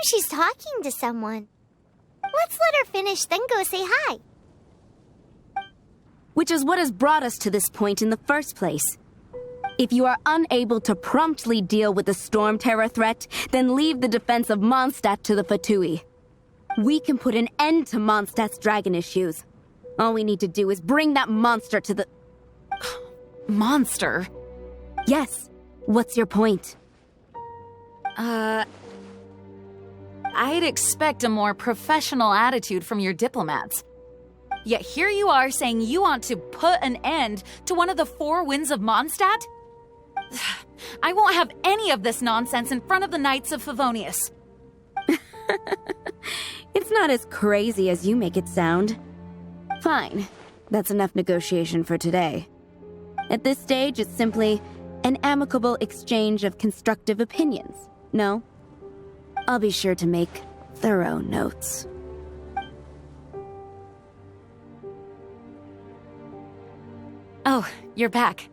she's talking to someone. Let's let her finish, then go say hi. Which is what has brought us to this point in the first place. If you are unable to promptly deal with the storm terror threat, then leave the defense of Mondstadt to the Fatui. We can put an end to Mondstadt's dragon issues. All we need to do is bring that monster to the... Monster? Yes. What's your point? I'd expect a more professional attitude from your diplomats. Yet here you are saying you want to put an end to one of the four winds of Mondstadt? I won't have any of this nonsense in front of the Knights of Favonius. It's not as crazy as you make it sound. Fine. That's enough negotiation for today. At this stage, it's simply an amicable exchange of constructive opinions. No? I'll be sure to make thorough notes. Oh, you're back.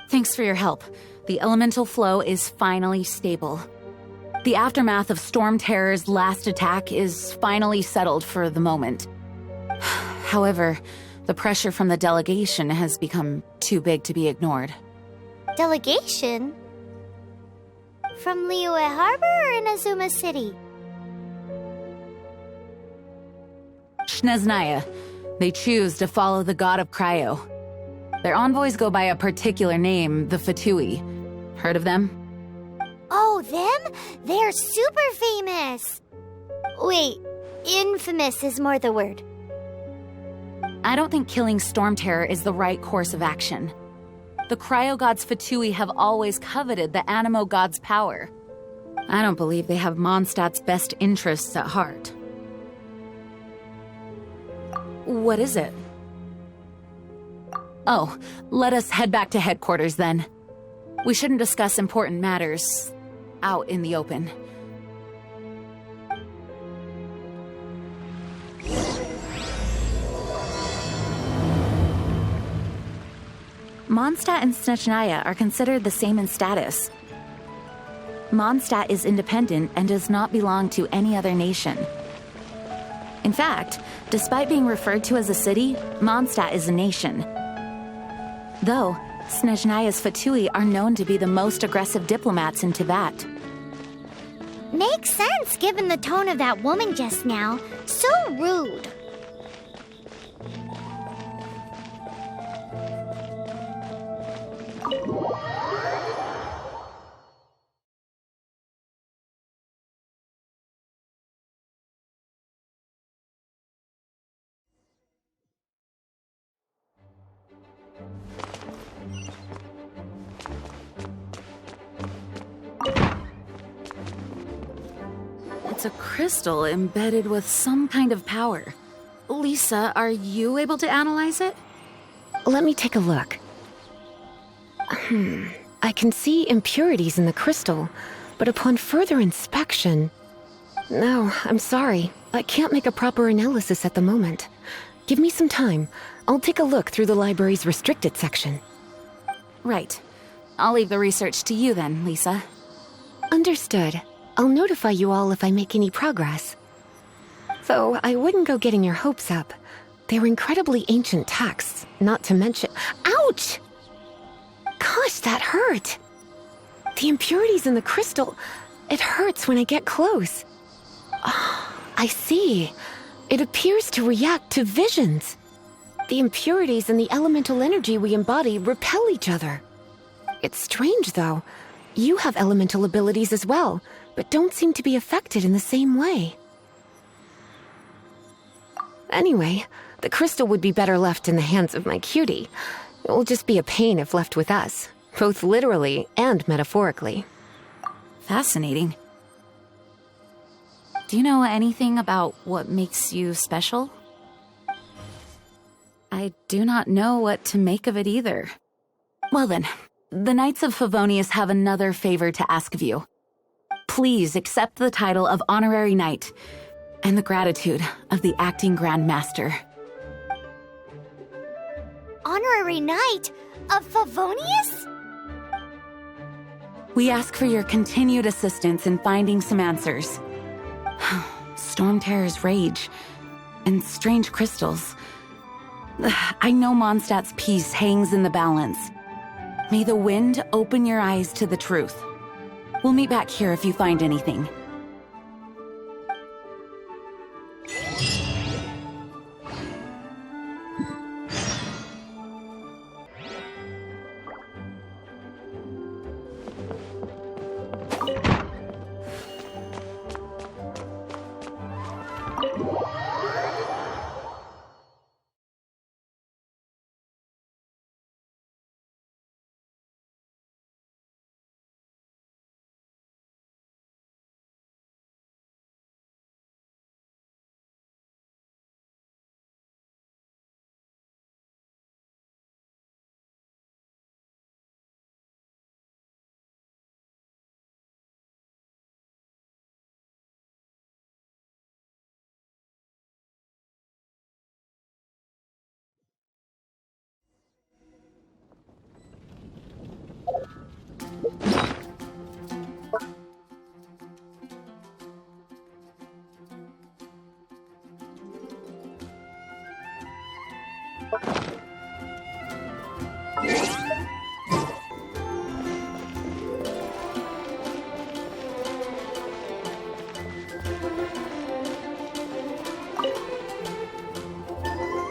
Thanks for your help. The elemental flow is finally stable. The aftermath of Storm Terror's last attack is finally settled for the moment. However, the pressure from the delegation has become too big to be ignored. Delegation? From Liyue Harbor or Inazuma City? Shneznaya. They choose to follow the god of Cryo. Their envoys go by a particular name, the Fatui. Heard of them? Oh, them? They're super famous! Wait, infamous is more the word. I don't think killing Storm Terror is the right course of action. The Cryo God's Fatui have always coveted the Animo God's power. I don't believe they have Mondstadt's best interests at heart. What is it? Oh, let us head back to headquarters then. We shouldn't discuss important matters out in the open. Mondstadt and Snezhnaya are considered the same in status. Mondstadt is independent and does not belong to any other nation. In fact, despite being referred to as a city, Mondstadt is a nation. Though, Snezhnaya's Fatui are known to be the most aggressive diplomats in Tibet. Makes sense given the tone of that woman just now. So rude. It's a crystal embedded with some kind of power. Lisa, are you able to analyze it? Let me take a look. I can see impurities in the crystal, but upon further inspection... No, I'm sorry. I can't make a proper analysis at the moment. Give me some time. I'll take a look through the library's restricted section. Right. I'll leave the research to you then, Lisa. Understood. I'll notify you all if I make any progress. Though I wouldn't go getting your hopes up. They're incredibly ancient texts, not to mention... Ouch! Gosh, that hurt! The impurities in the crystal... It hurts when I get close. Oh, I see. It appears to react to visions. The impurities and the elemental energy we embody repel each other. It's strange, though. You have elemental abilities as well, but don't seem to be affected in the same way. Anyway, the crystal would be better left in the hands of my cutie. It will just be a pain if left with us, both literally and metaphorically. Fascinating. Do you know anything about what makes you special? I do not know what to make of it either. Well then, the Knights of Favonius have another favor to ask of you. Please accept the title of Honorary Knight and the gratitude of the Acting Grand Master. Honorary Knight of Favonius? We ask for your continued assistance in finding some answers. Storm Terror's rage, and strange crystals. I know Mondstadt's peace hangs in the balance. May the wind open your eyes to the truth. We'll meet back here if you find anything.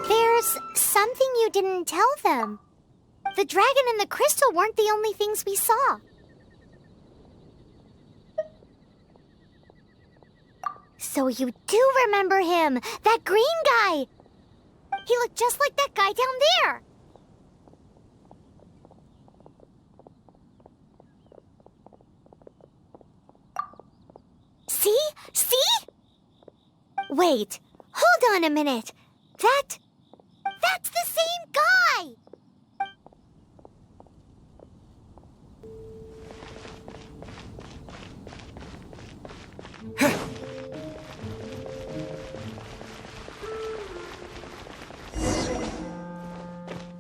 There's something you didn't tell them. The dragon and the crystal weren't the only things we saw. So you do remember him, that green guy. He looked just like that guy down there. See? See? Wait, hold on a minute. That's the same guy!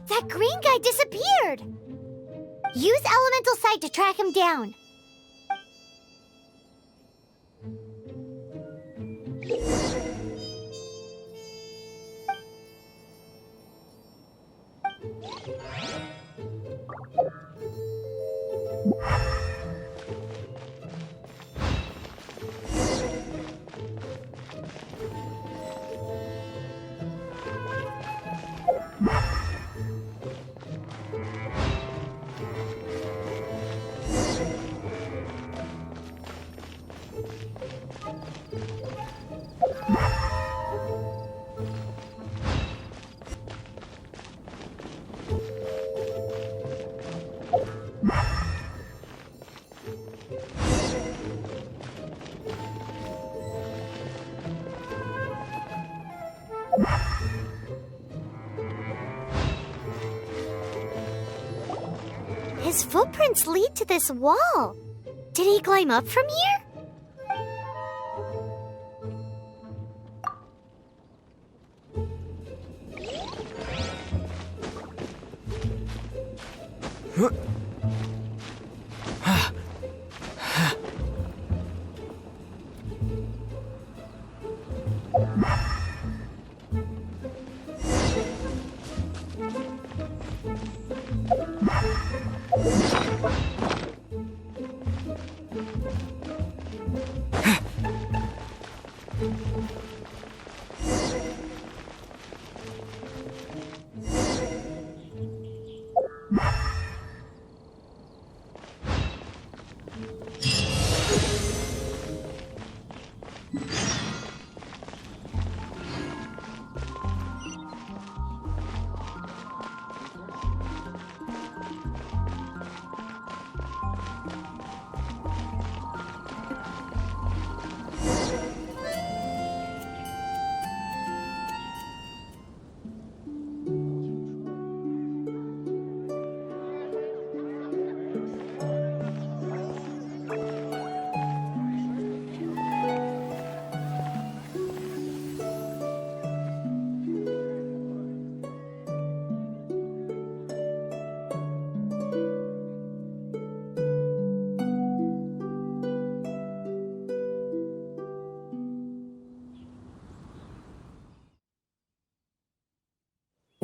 That green guy disappeared! Use elemental sight to track him down. His footprints lead to this wall. Did he climb up from here?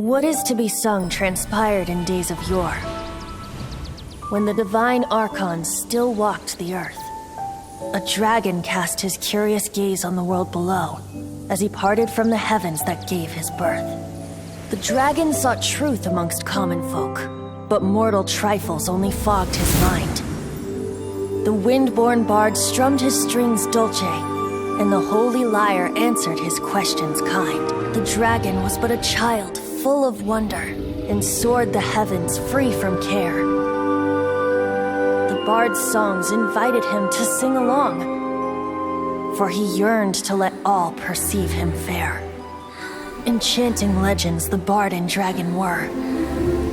What is to be sung transpired in days of yore, when the divine archons still walked the earth. A dragon cast his curious gaze on the world below, as he parted from the heavens that gave his birth. The dragon sought truth amongst common folk, but mortal trifles only fogged his mind. The wind-born bard strummed his strings dulce, and the holy lyre answered his questions kind. The dragon was but a child full of wonder, and soared the heavens free from care. The bard's songs invited him to sing along, for he yearned to let all perceive him fair. Enchanting legends the bard and dragon were,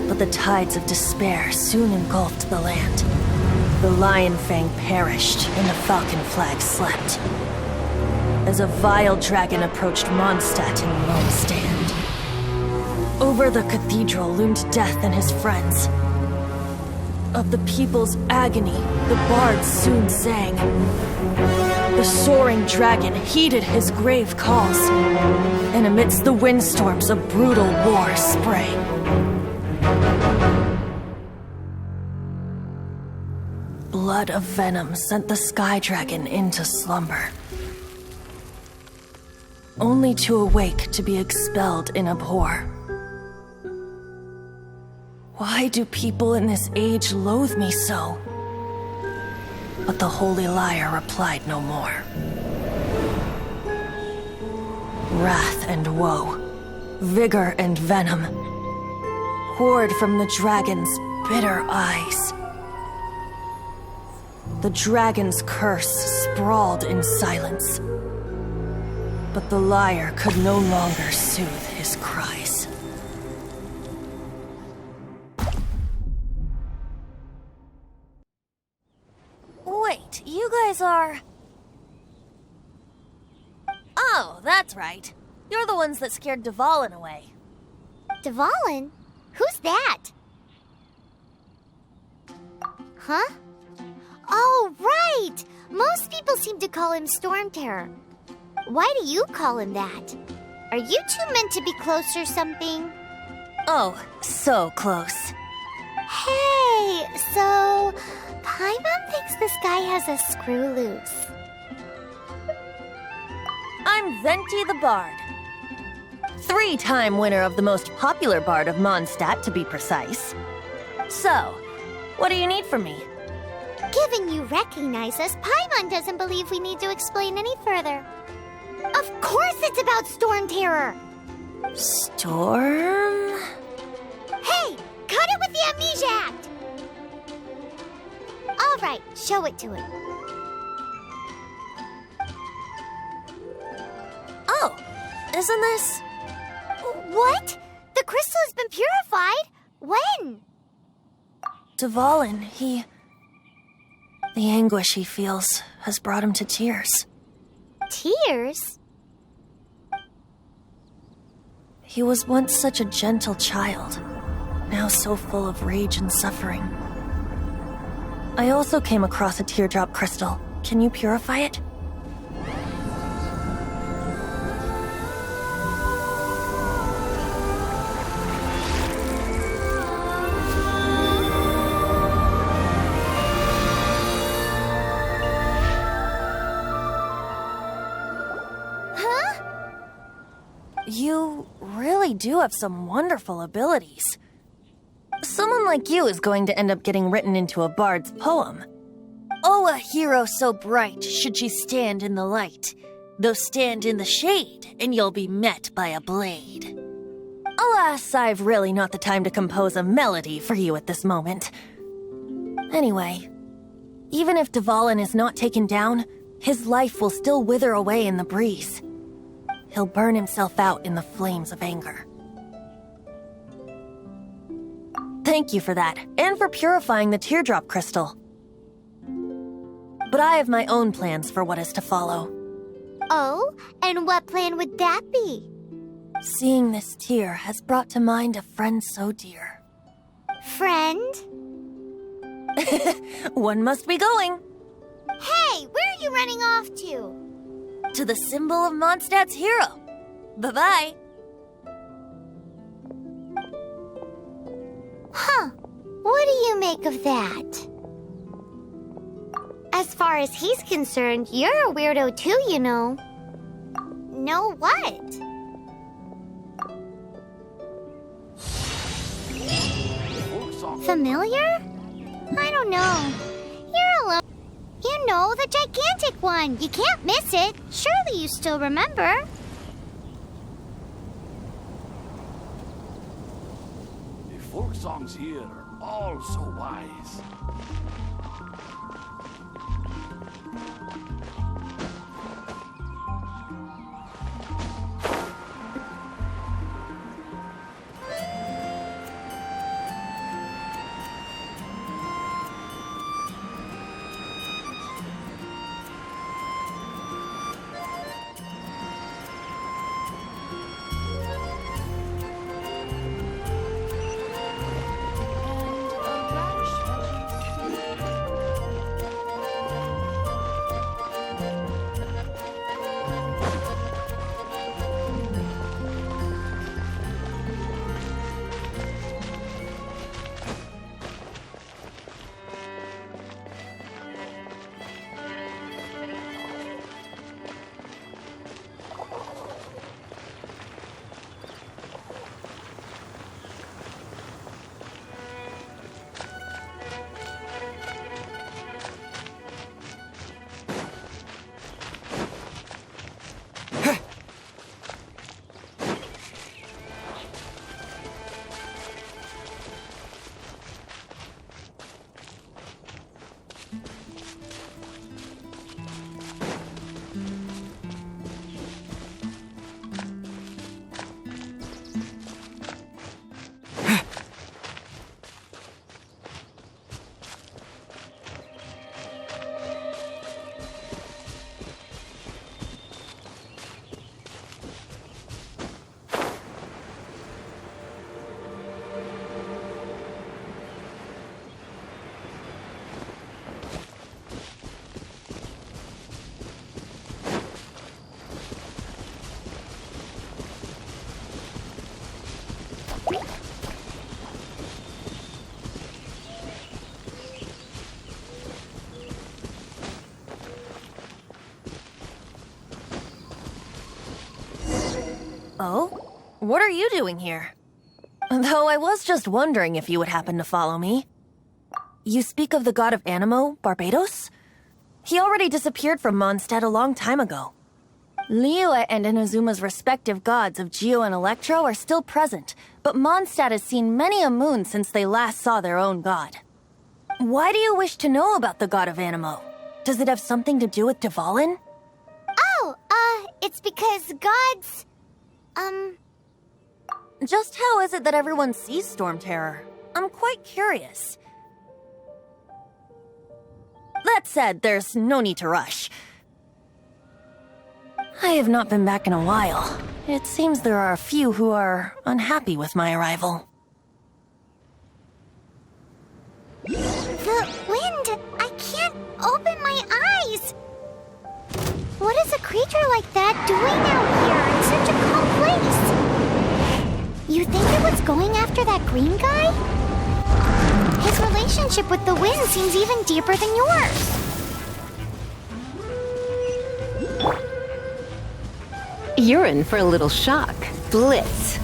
but the tides of despair soon engulfed the land. The lion fang perished, and the falcon flag slept, as a vile dragon approached Mondstadt in lone stand. Over the cathedral loomed death and his friends. Of the people's agony, the bards soon sang. The soaring dragon heeded his grave calls, and amidst the windstorms a brutal war sprang. Blood of venom sent the sky dragon into slumber, only to awake to be expelled in abhor. Why do people in this age loathe me so? But the holy lyre replied no more. Wrath and woe, vigor and venom, poured from the dragon's bitter eyes. The dragon's curse sprawled in silence, but the lyre could no longer soothe his cries. Wait, you guys are... Oh, that's right. You're the ones that scared Dvalin away. Dvalin? Who's that? Huh? Oh, right! Most people seem to call him Storm Terror. Why do you call him that? Are you two meant to be close or something? Oh, so close. Hey, so... Paimon thinks this guy has a screw loose. I'm Venti the Bard. 3-time winner of the most popular bard of Mondstadt, to be precise. So, what do you need from me? Given you recognize us, Paimon doesn't believe we need to explain any further. Of course it's about Storm Terror! Storm? Hey! Cut it with the Amnesia Act! Alright, show it to him. Oh, isn't this... What? The crystal has been purified? When? Dvalin, he... The anguish he feels has brought him to tears. Tears? He was once such a gentle child, now so full of rage and suffering. I also came across a teardrop crystal. Can you purify it? You really do have some wonderful abilities. Someone like you is going to end up getting written into a bard's poem. Oh, a hero so bright should she stand in the light, though stand in the shade, and you'll be met by a blade. Alas, I've really not the time to compose a melody for you at this moment. Anyway, even if Dvalin is not taken down, his life will still wither away in the breeze. He'll burn himself out in the flames of anger. Thank you for that, and for purifying the teardrop crystal. But I have my own plans for what is to follow. Oh, and what plan would that be? Seeing this tear has brought to mind a friend so dear. Friend? One must be going. Hey, where are you running off to? To the symbol of Mondstadt's hero. Bye-bye. Huh. What do you make of that? As far as he's concerned, you're a weirdo too, you know. Know what? Familiar? I don't know. You're alone. You know, the gigantic one. You can't miss it. Surely you still remember. The folk songs here are all so wise. Oh? What are you doing here? Though I was just wondering if you would happen to follow me. You speak of the god of Animo, Barbados? He already disappeared from Mondstadt a long time ago. Liyue and Inazuma's respective gods of Geo and Electro are still present, but Mondstadt has seen many a moon since they last saw their own god. Why do you wish to know about the god of Animo? Does it have something to do with Dvalin? Oh, it's because gods... Just how is it that everyone sees Storm Terror? I'm quite curious. That said, there's no need to rush. I have not been back in a while. It seems there are a few who are unhappy with my arrival. The wind! I can't open my eyes! What is a creature like that doing out here in such a calm place? You think it was going after that green guy? His relationship with the wind seems even deeper than yours. You're in for a little shock. Blitz.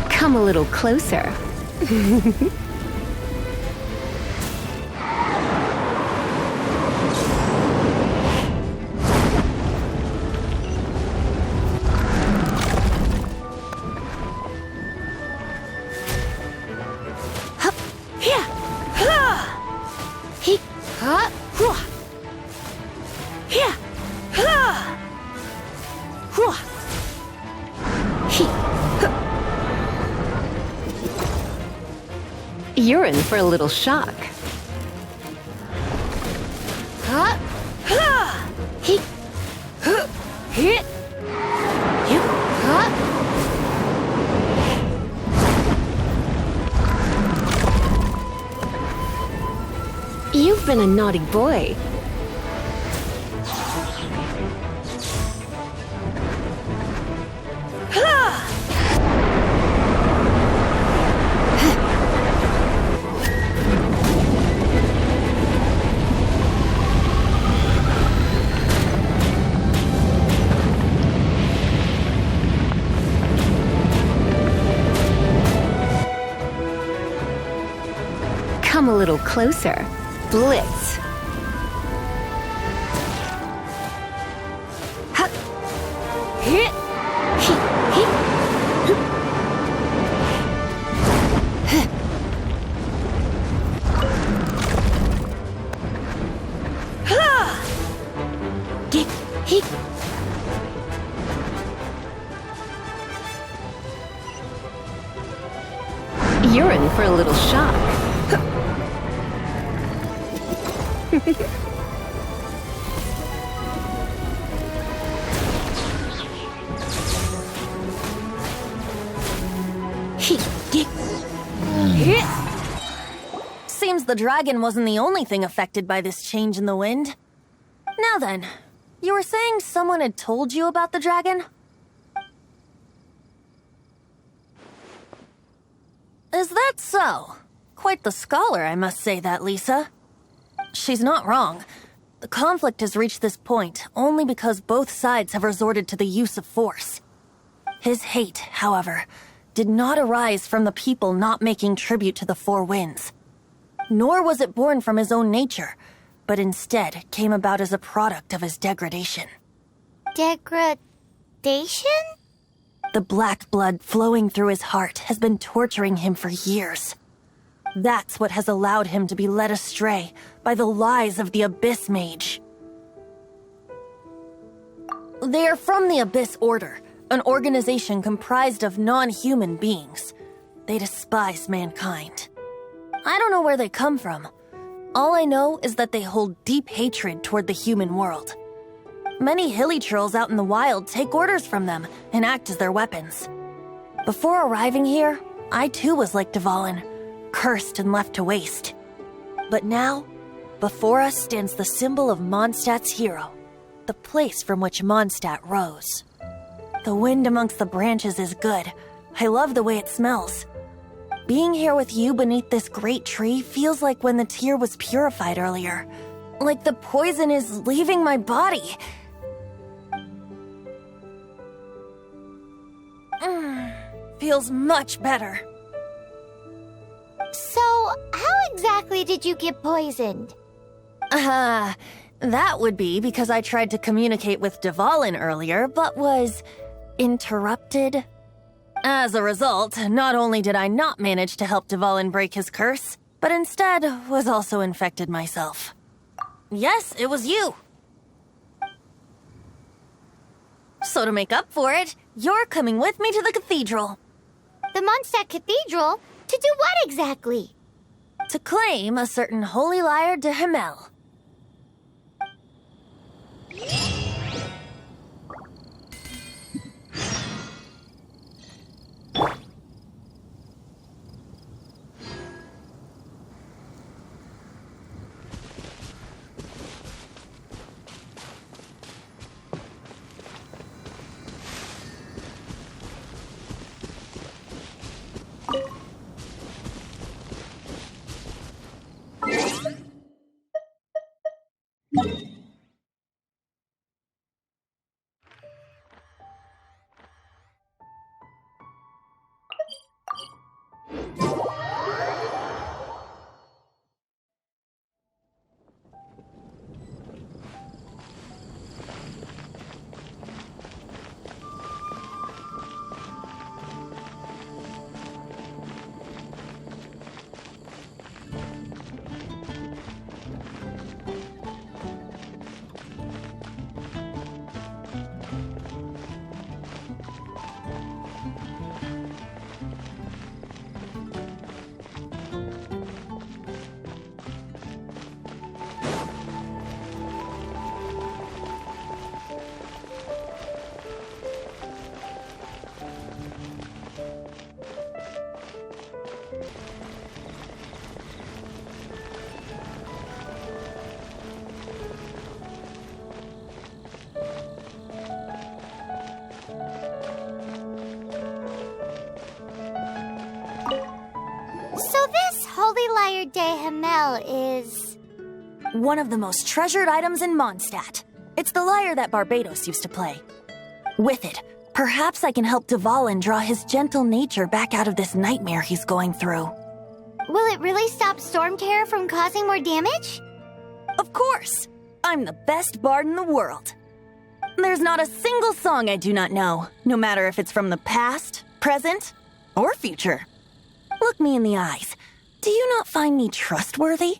Come a little closer. You're in for a little shock. You've been a naughty boy. Come a little closer. Blitz. Ha. Hit. Hit. Hit. Ha. Get. Hit. You're in for a little shock. Seems the dragon wasn't the only thing affected by this change in the wind. Now then, you were saying someone had told you about the dragon? Is that so? Quite the scholar, I must say that, Lisa. She's not wrong. The conflict has reached this point only because both sides have resorted to the use of force. His hate, however, did not arise from the people not making tribute to the Four Winds. Nor was it born from his own nature, but instead came about as a product of his degradation. Degradation? The black blood flowing through his heart has been torturing him for years. That's what has allowed him to be led astray by the lies of the Abyss Mage. They are from the Abyss Order, an organization comprised of non-human beings. They despise mankind. I don't know where they come from. All I know is that they hold deep hatred toward the human world. Many hilly trolls out in the wild take orders from them and act as their weapons. Before arriving here, I too was like Dvalin, cursed and left to waste. But now, before us stands the symbol of Mondstadt's hero, the place from which Mondstadt rose. The wind amongst the branches is good. I love the way it smells. Being here with you beneath this great tree feels like when the tear was purified earlier. Like the poison is leaving my body. Feels much better. So, how exactly did you get poisoned? That would be because I tried to communicate with Dvalin earlier, but was interrupted. As a result, not only did I not manage to help Dvalin break his curse, but instead was also infected myself. Yes, it was you. So to make up for it, you're coming with me to the cathedral. The Mondstadt Cathedral? To do what exactly? To claim a certain holy lyre de Himmel. Holy Lyre de Himmel is... One of the most treasured items in Mondstadt. It's the lyre that Barbados used to play. With it, perhaps I can help Dvalin draw his gentle nature back out of this nightmare he's going through. Will it really stop Storm Terror from causing more damage? Of course! I'm the best bard in the world. There's not a single song I do not know, no matter if it's from the past, present, or future. Look me in the eyes. Do you not find me trustworthy?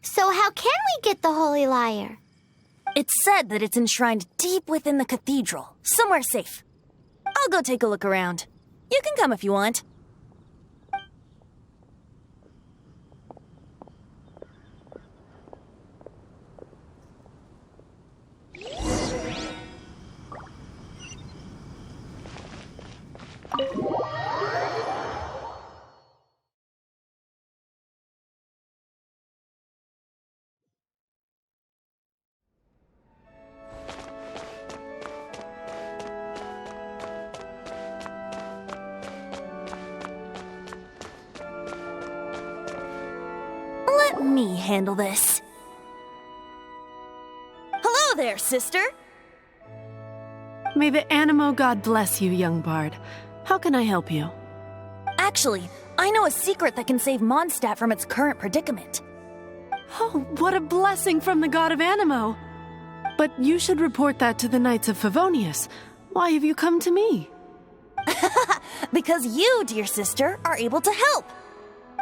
So how can we get the Holy Lyre? It's said that it's enshrined deep within the cathedral, somewhere safe. I'll go take a look around. You can come if you want. Let me handle this. Hello there, sister! May the Animo God bless you, young bard. How can I help you? Actually, I know a secret that can save Mondstadt from its current predicament. Oh, what a blessing from the god of Animo! But you should report that to the Knights of Favonius. Why have you come to me? Because you, dear sister, are able to help.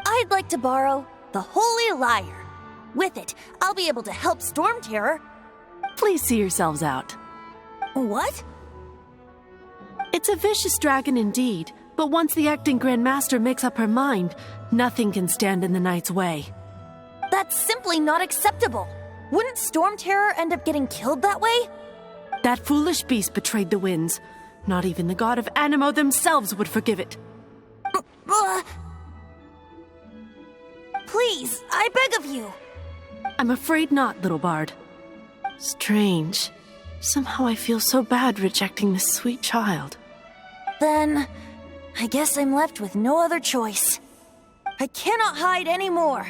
I'd like to borrow the Holy Lyre. With it, I'll be able to help Storm Terror. Please see yourselves out. What? It's a vicious dragon indeed, but once the acting Grand Master makes up her mind, nothing can stand in the Knight's way. That's simply not acceptable. Wouldn't Storm Terror end up getting killed that way? That foolish beast betrayed the winds. Not even the god of Animo themselves would forgive it. Please, I beg of you. I'm afraid not, little bard. Strange. Somehow I feel so bad rejecting this sweet child. Then, I guess I'm left with no other choice. I cannot hide anymore.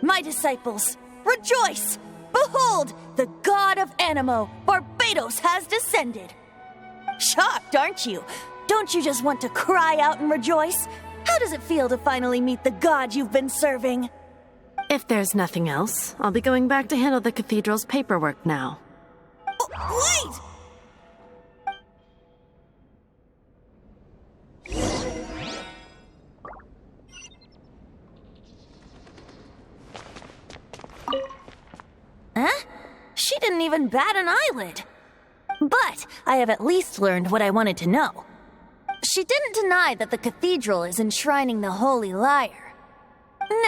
My disciples, rejoice! Behold, the god of Animo, Barbados, has descended. Shocked, aren't you? Don't you just want to cry out and rejoice? How does it feel to finally meet the god you've been serving? If there's nothing else, I'll be going back to handle the cathedral's paperwork now. Oh, wait! Huh? She didn't even bat an eyelid. But I have at least learned what I wanted to know. She didn't deny that the cathedral is enshrining the Holy Lyre.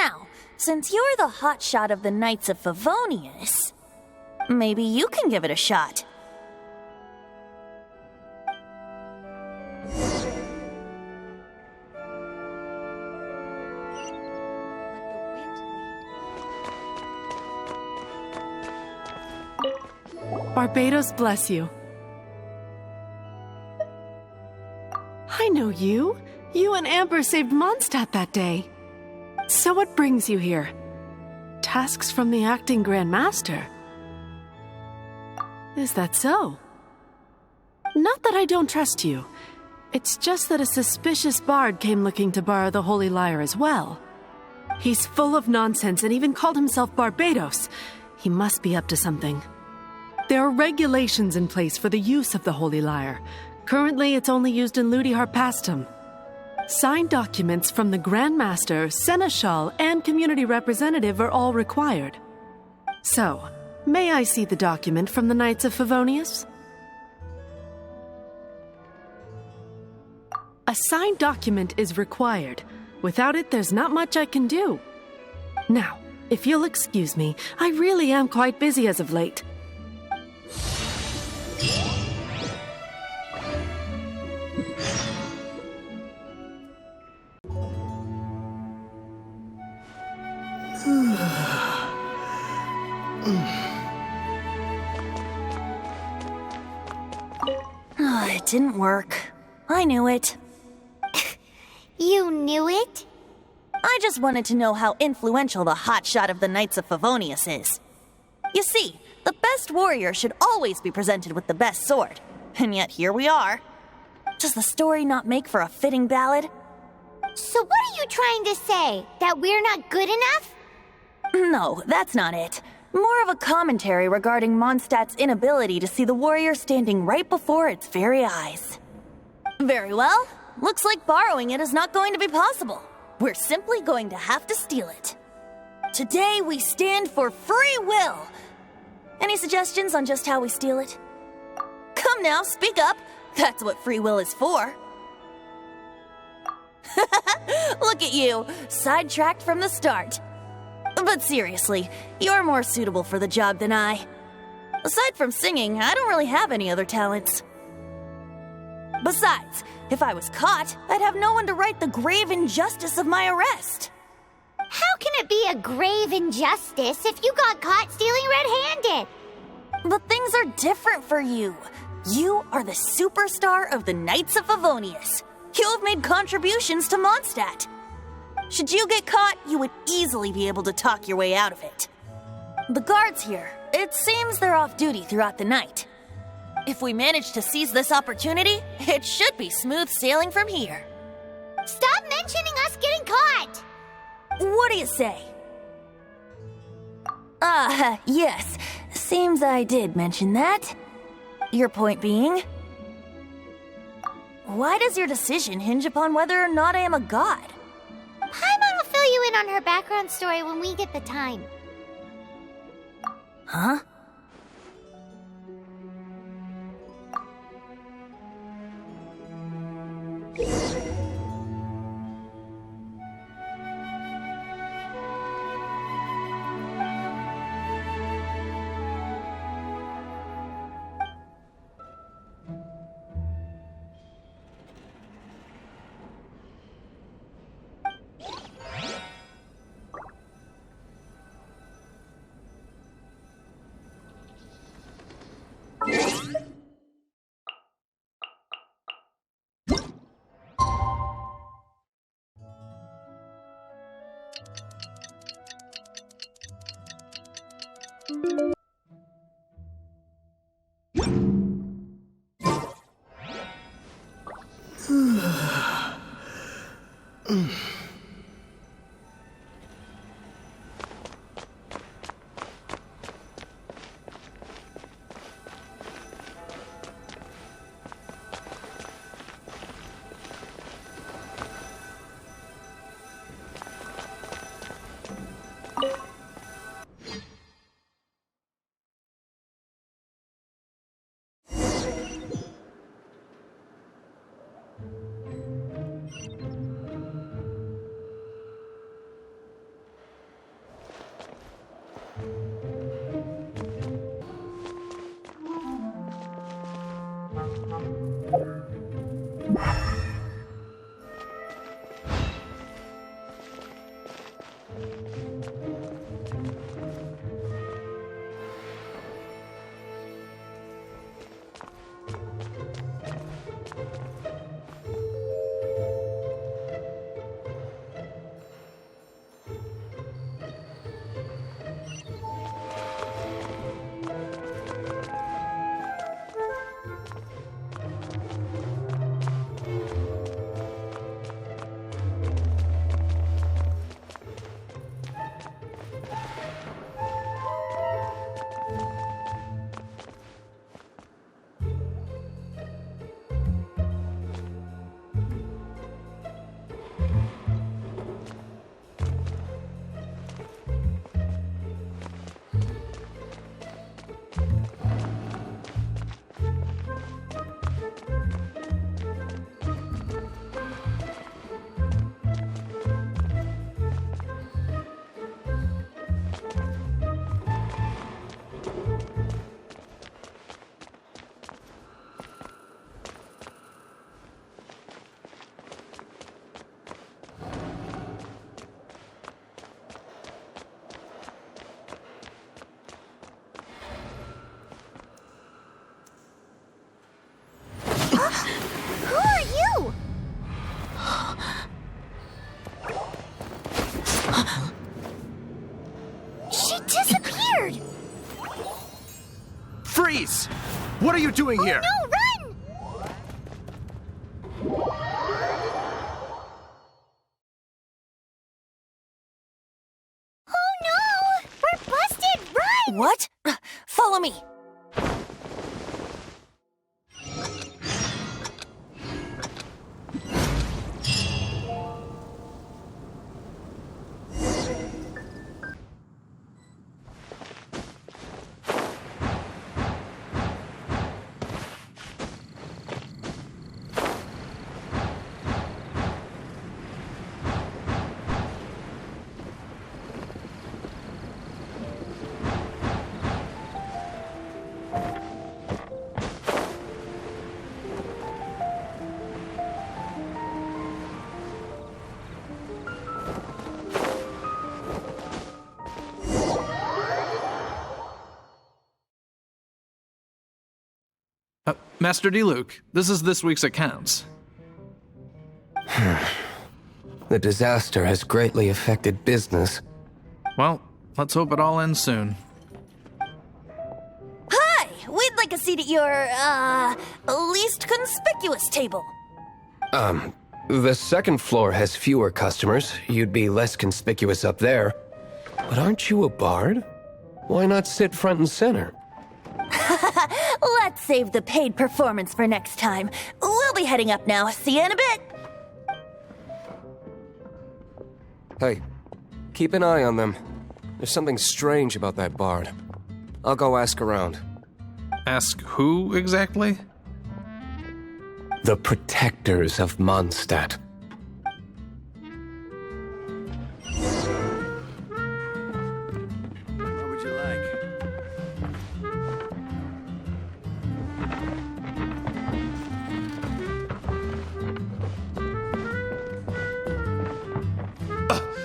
Now, since you're the hotshot of the Knights of Favonius, maybe you can give it a shot. Barbados bless you. I know you. You and Amber saved Mondstadt that day. So what brings you here? Tasks from the acting Grand Master? Is that so? Not that I don't trust you. It's just that a suspicious bard came looking to borrow the Holy Lyre as well. He's full of nonsense and even called himself Barbados. He must be up to something. There are regulations in place for the use of the Holy Lyre. Currently, it's only used in Ludi Harpastum. Signed documents from the Grand Master, Seneschal, and Community Representative are all required. So, may I see the document from the Knights of Favonius? A signed document is required. Without it, there's not much I can do. Now, if you'll excuse me, I really am quite busy as of late. It didn't work. I knew it. You knew it? I just wanted to know how influential the hotshot of the Knights of Favonius is. You see, the best warrior should always be presented with the best sword. And yet here we are. Does the story not make for a fitting ballad? So what are you trying to say? That we're not good enough? No, that's not it. More of a commentary regarding Mondstadt's inability to see the warrior standing right before its very eyes. Very well. Looks like borrowing it is not going to be possible. We're simply going to have to steal it. Today we stand for free will. Any suggestions on just how we steal it? Come now, speak up. That's what free will is for. Look at you, sidetracked from the start. But seriously, you're more suitable for the job than I. Aside from singing, I don't really have any other talents. Besides, if I was caught, I'd have no one to right the grave injustice of my arrest. How can it be a grave injustice if you got caught stealing red-handed? But things are different for you. You are the superstar of the Knights of Favonius. You have made contributions to Mondstadt. Should you get caught, you would easily be able to talk your way out of it. The guards here, it seems they're off duty throughout the night. If we manage to seize this opportunity, it should be smooth sailing from here. Stop mentioning us getting caught! What do you say? Yes. Seems I did mention that. Your point being? Why does your decision hinge upon whether or not I am a god? Paimon will fill you in on her background story when we get the time. Huh? Freeze! What are you doing here? No, run! Oh no! We're busted! Run! What? Follow me. Master D-Luke, this is this week's accounts. The disaster has greatly affected business. Well, let's hope it all ends soon. Hi! We'd like a seat at your, least conspicuous table. The second floor has fewer customers. You'd be less conspicuous up there. But aren't you a bard? Why not sit front and center? Let's save the paid performance for next time. We'll be heading up now. See you in a bit. Hey, keep an eye on them. There's something strange about that bard. I'll go ask around. Ask who exactly? The protectors of Mondstadt. What would you like?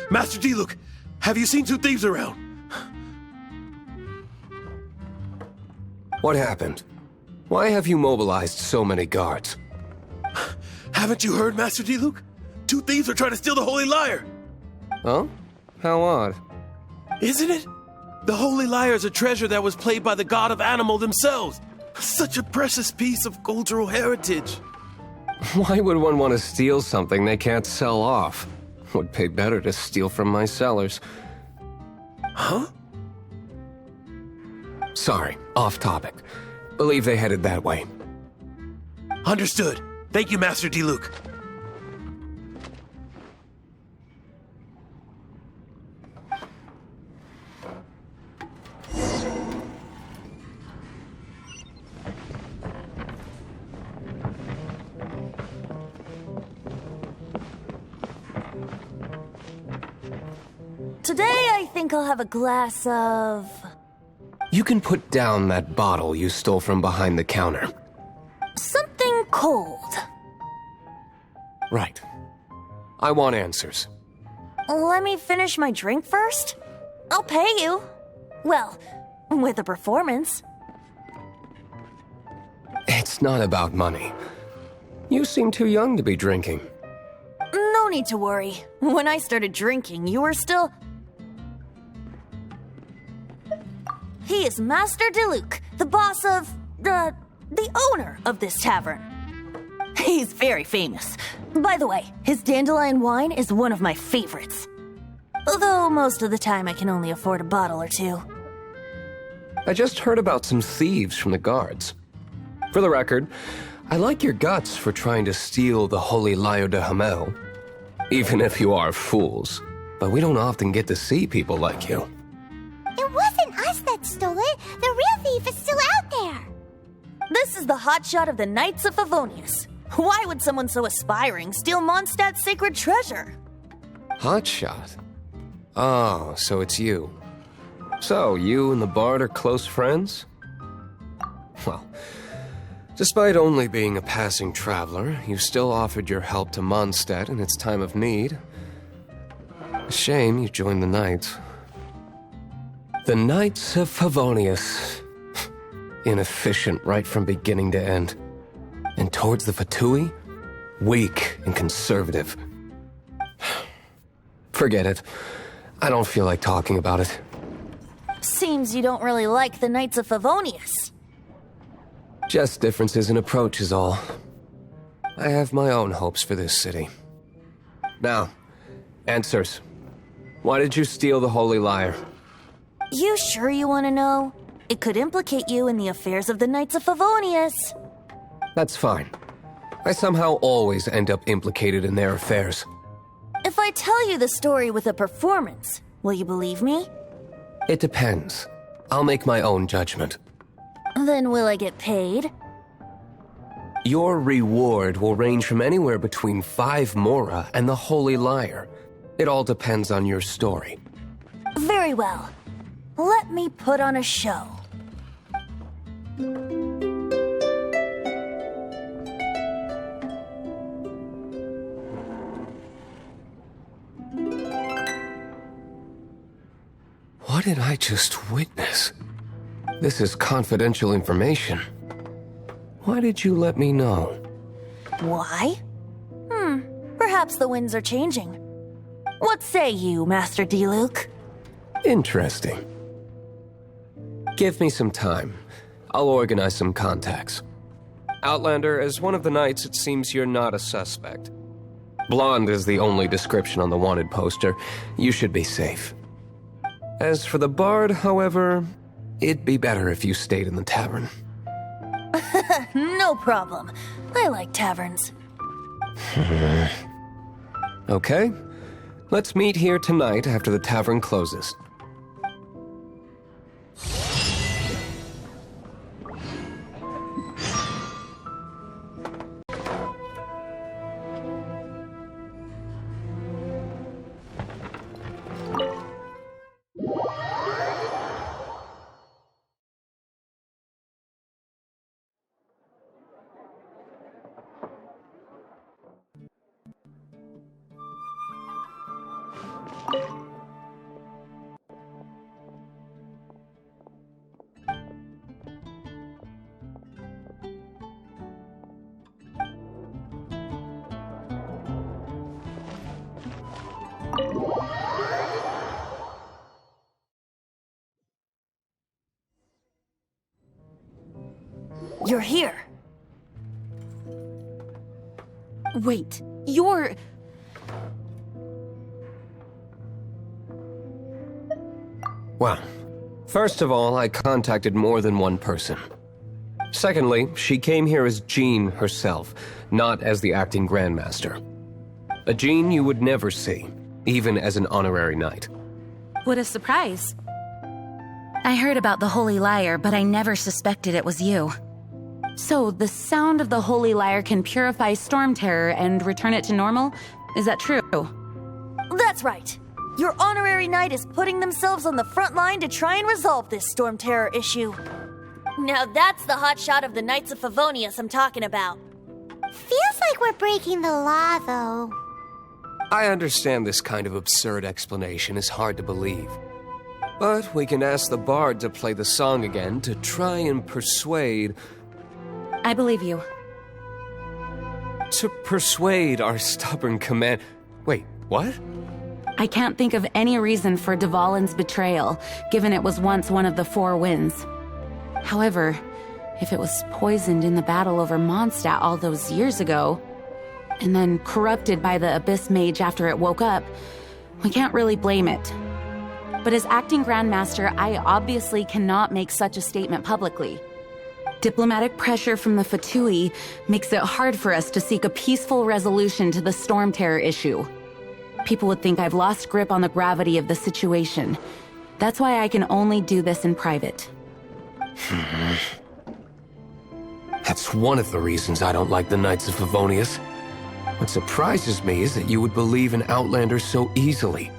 Master D-Luke, have you seen two thieves around? What happened? Why have you mobilized so many guards? Haven't you heard, Master D-Luke? Two thieves are trying to steal the Holy Lyre! Oh? How odd. Isn't it? The Holy Lyre is a treasure that was played by the god of animal themselves. Such a precious piece of cultural heritage. Why would one want to steal something they can't sell off? Would pay better to steal from my sellers. Huh? Sorry, off topic. Believe they headed that way. Understood. Thank you, Master D-Luke. Today, I think I'll have a glass of... You can put down that bottle you stole from behind the counter. something cold. Right. I want answers. Let me finish my drink first. I'll pay you. Well, with a performance. It's not about money. You seem too young to be drinking. No need to worry. When I started drinking, you were still... He is Master DeLuke, the boss of... the owner of this tavern. He's very famous. By the way, his dandelion wine is one of my favorites. Although most of the time I can only afford a bottle or two. I just heard about some thieves from the guards. For the record, I like your guts for trying to steal the holy Lyre de Himmel. Even if you are fools. But we don't often get to see people like you. It wasn't us that stole it. The real thief is still out there. This is the hotshot of the Knights of Favonius. Why would someone so aspiring steal Mondstadt's sacred treasure? Hotshot? Oh, so it's you. So, you and the bard are close friends? Well, despite only being a passing traveler, you still offered your help to Mondstadt in its time of need. A shame you joined the Knights. The Knights of Favonius. Inefficient right from beginning to end. And towards the Fatui, weak and conservative. Forget it. I don't feel like talking about it. Seems you don't really like the Knights of Favonius. Just differences in approach is all. I have my own hopes for this city. Now, answers. Why did you steal the Holy Lyre? You sure you want to know? It could implicate you in the affairs of the Knights of Favonius. That's fine. I somehow always end up implicated in their affairs. If I tell you the story with a performance, will you believe me? It depends. I'll make my own judgment. Then will I get paid? Your reward will range from anywhere between 5 mora and the Holy Lyre. It all depends on your story. Very well. Let me put on a show. What did I just witness? This is confidential information. Why did you let me know? Why? Perhaps the winds are changing. What say you, Master Diluc? Interesting. Give me some time. I'll organize some contacts. Outlander, as one of the knights, it seems you're not a suspect. Blonde is the only description on the wanted poster. You should be safe. As for the bard, however, it'd be better if you stayed in the tavern. No problem. I like taverns. Okay. Let's meet here tonight after the tavern closes. You're here. Wait, you're... Well, first of all, I contacted more than one person. Secondly, she came here as Jean herself, not as the acting Grandmaster. A Jean you would never see, even as an honorary knight. What a surprise. I heard about the Holy Lyre, but I never suspected it was you. So, the sound of the Holy Lyre can purify storm terror and return it to normal? Is that true? That's right. Your honorary knight is putting themselves on the front line to try and resolve this storm terror issue. Now that's the hotshot of the Knights of Favonius I'm talking about. Feels like we're breaking the law, though. I understand this kind of absurd explanation is hard to believe. But we can ask the bard to play the song again to try and persuade... I believe you. To persuade our stubborn command... Wait, what? I can't think of any reason for Dvalin's betrayal, given it was once one of the Four Winds. However, if it was poisoned in the battle over Mondstadt all those years ago, and then corrupted by the Abyss Mage after it woke up, we can't really blame it. But as acting Grandmaster, I obviously cannot make such a statement publicly. Diplomatic pressure from the Fatui makes it hard for us to seek a peaceful resolution to the storm terror issue. People would think I've lost grip on the gravity of the situation. That's why I can only do this in private. That's one of the reasons I don't like the Knights of Favonius. What surprises me is that you would believe in Outlanders so easily.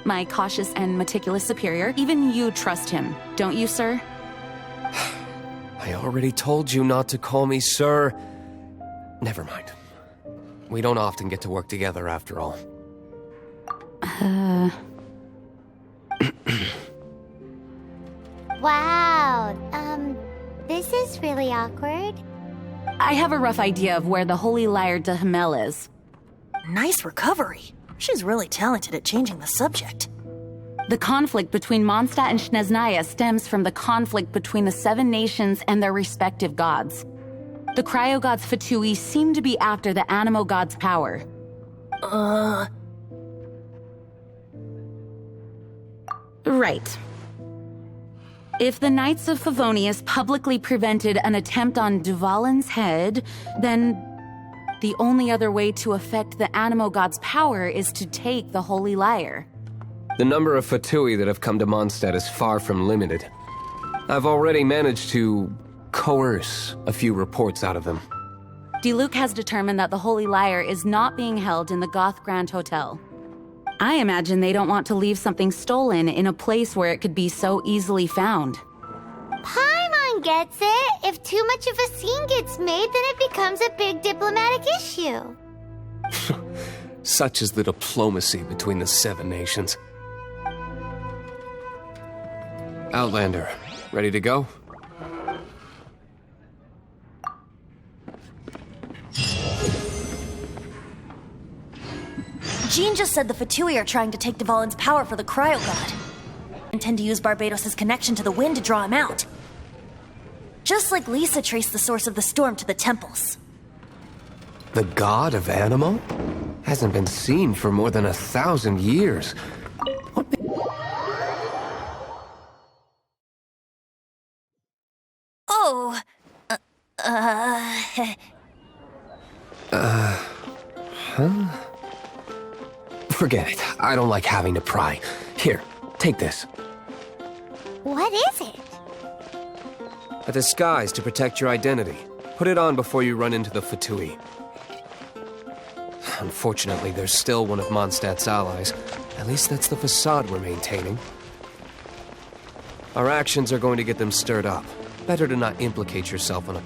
My cautious and meticulous superior, even you trust him, don't you, sir? I already told you not to call me sir. Never mind. We don't often get to work together after all. Wow, this is really awkward. I have a rough idea of where the Holy Lyre de Himmel is. Nice recovery. She's really talented at changing the subject. The conflict between Mondstadt and Snezhnaya stems from the conflict between the 7 nations and their respective gods. The cryo-gods Fatui seem to be after the Animo god's power. Right. If the Knights of Favonius publicly prevented an attempt on Duvalin's head, then the only other way to affect the Animo god's power is to take the Holy Lyre. The number of Fatui that have come to Mondstadt is far from limited. I've already managed to coerce a few reports out of them. Diluc has determined that the Holy Lyre is not being held in the Goth Grand Hotel. I imagine they don't want to leave something stolen in a place where it could be so easily found. Paimon gets it. If too much of a scene gets made, then it becomes a big diplomatic issue. Such is the diplomacy between the 7 nations. Outlander, ready to go? Jean just said the Fatui are trying to take Duvalin's power for the Cryo God. Intend to use Barbados' connection to the wind to draw him out. Just like Lisa traced the source of the storm to the temples. The god of Animo? Hasn't been seen for more than 1,000 years. What the... Oh! Huh? Forget it. I don't like having to pry. Here, take this. What is it? A disguise to protect your identity. Put it on before you run into the Fatui. Unfortunately, there's still one of Mondstadt's allies. At least that's the facade we're maintaining. Our actions are going to get them stirred up. Better to not implicate yourself on a...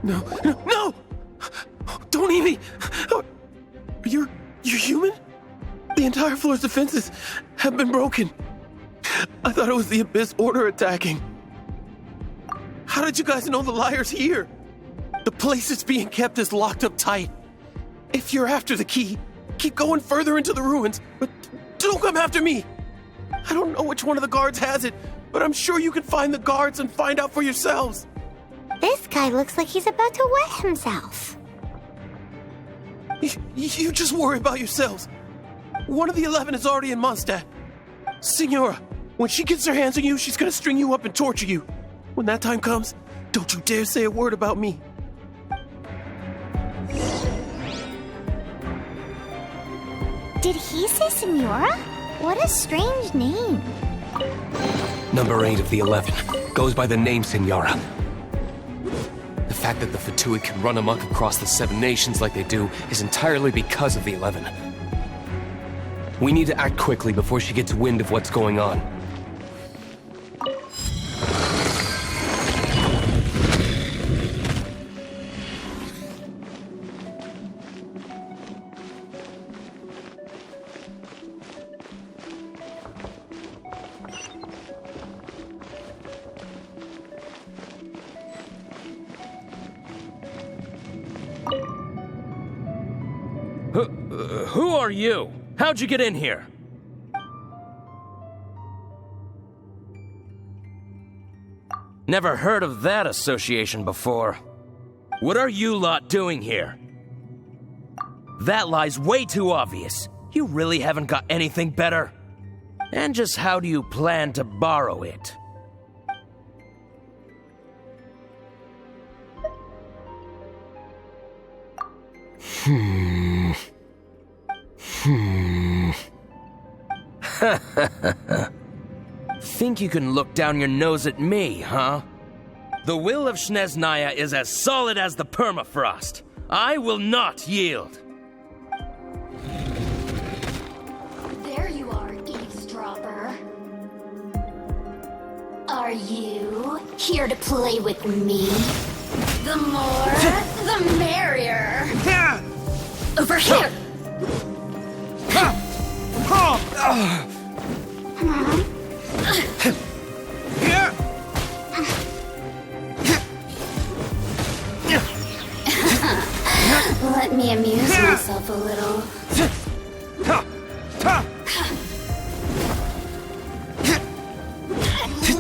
No, no, no! Don't eat me! You're human? The entire floor's defenses have been broken. I thought it was the Abyss Order attacking. How did you guys know the liar's here? The place it's being kept is locked up tight. If you're after the key, keep going further into the ruins, but don't come after me. I don't know which one of the guards has it, but I'm sure you can find the guards and find out for yourselves. This guy looks like he's about to wet himself. You just worry about yourselves. One of the 11 is already in Mondstadt. Signora, when she gets her hands on you, she's gonna string you up and torture you. When that time comes, don't you dare say a word about me. Did he say Signora? What a strange name. Number 8 of the 11 goes by the name Signora. The fact that the Fatui can run amok across the 7 nations like they do is entirely because of the 11. We need to act quickly before she gets wind of what's going on. Who are you? How'd you get in here? Never heard of that association before. What are you lot doing here? That lie's way too obvious. You really haven't got anything better? And just how do you plan to borrow it? Think you can look down your nose at me, huh? The will of Snezhnaya is as solid as the permafrost. I will not yield. There you are, eavesdropper. Are you here to play with me? The more, the merrier. Over here! Let me amuse myself a little.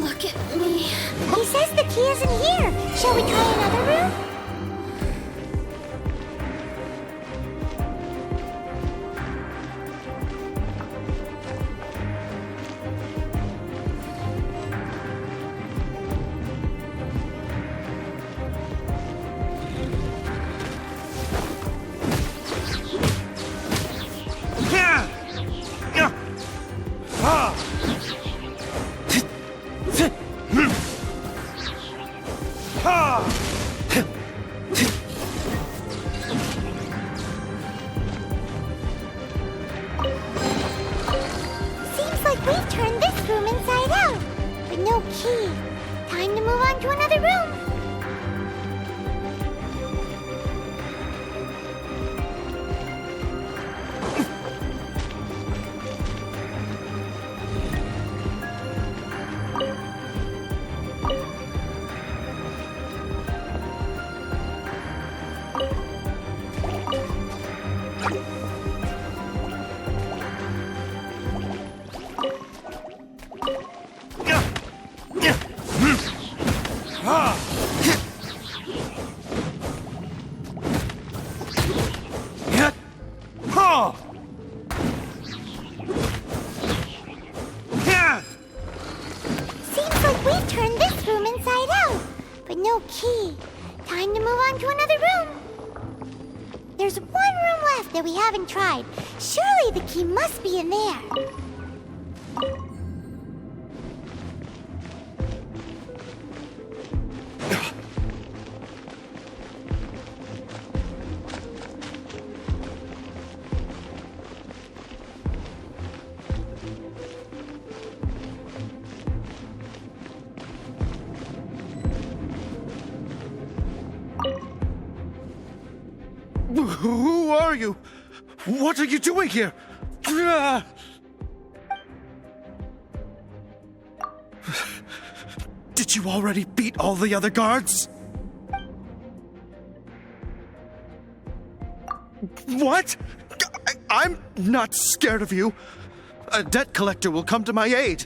Look at me. He says the key isn't here. Shall we try another room? We've turned this room inside out, but no key. Time to move on to another room. Key. Time to move on to another room. There's one room left that we haven't tried. Surely the key must be in there. Who are you? What are you doing here? Did you already beat all the other guards? What? I'm not scared of you. A debt collector will come to my aid.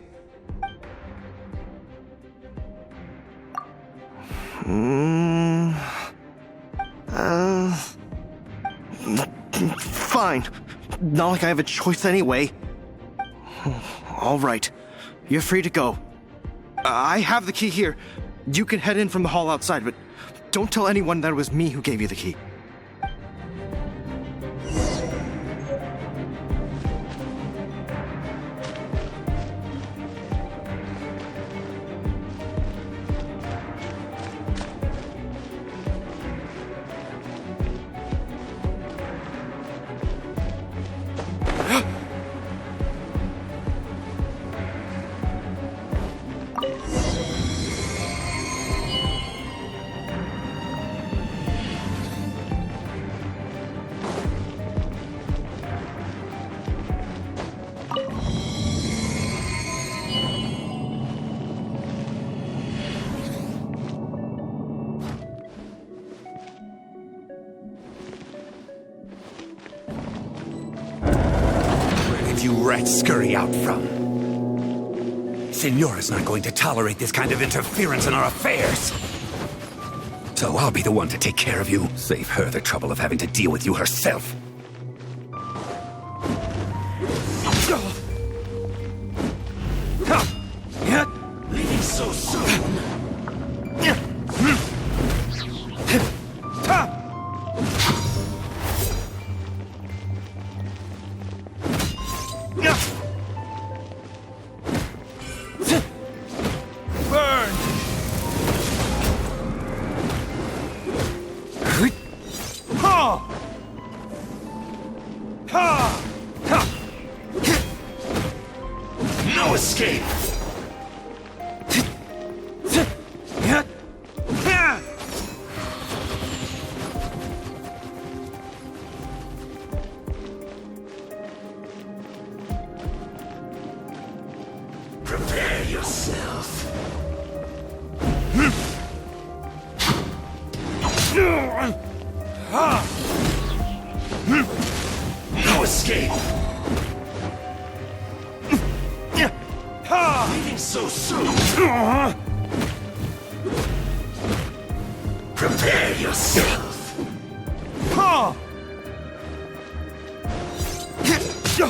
Fine. Not like I have a choice anyway. All right. You're free to go. I have the key here. You can head in from the hall outside, but don't tell anyone that it was me who gave you the key. You rats scurry out from. Signora's not going to tolerate this kind of interference in our affairs. So I'll be the one to take care of you. Save her the trouble of having to deal with you herself. Leaving so soon. No escape! Prepare yourself. No escape! Leaving so soon! Prepare yourself! You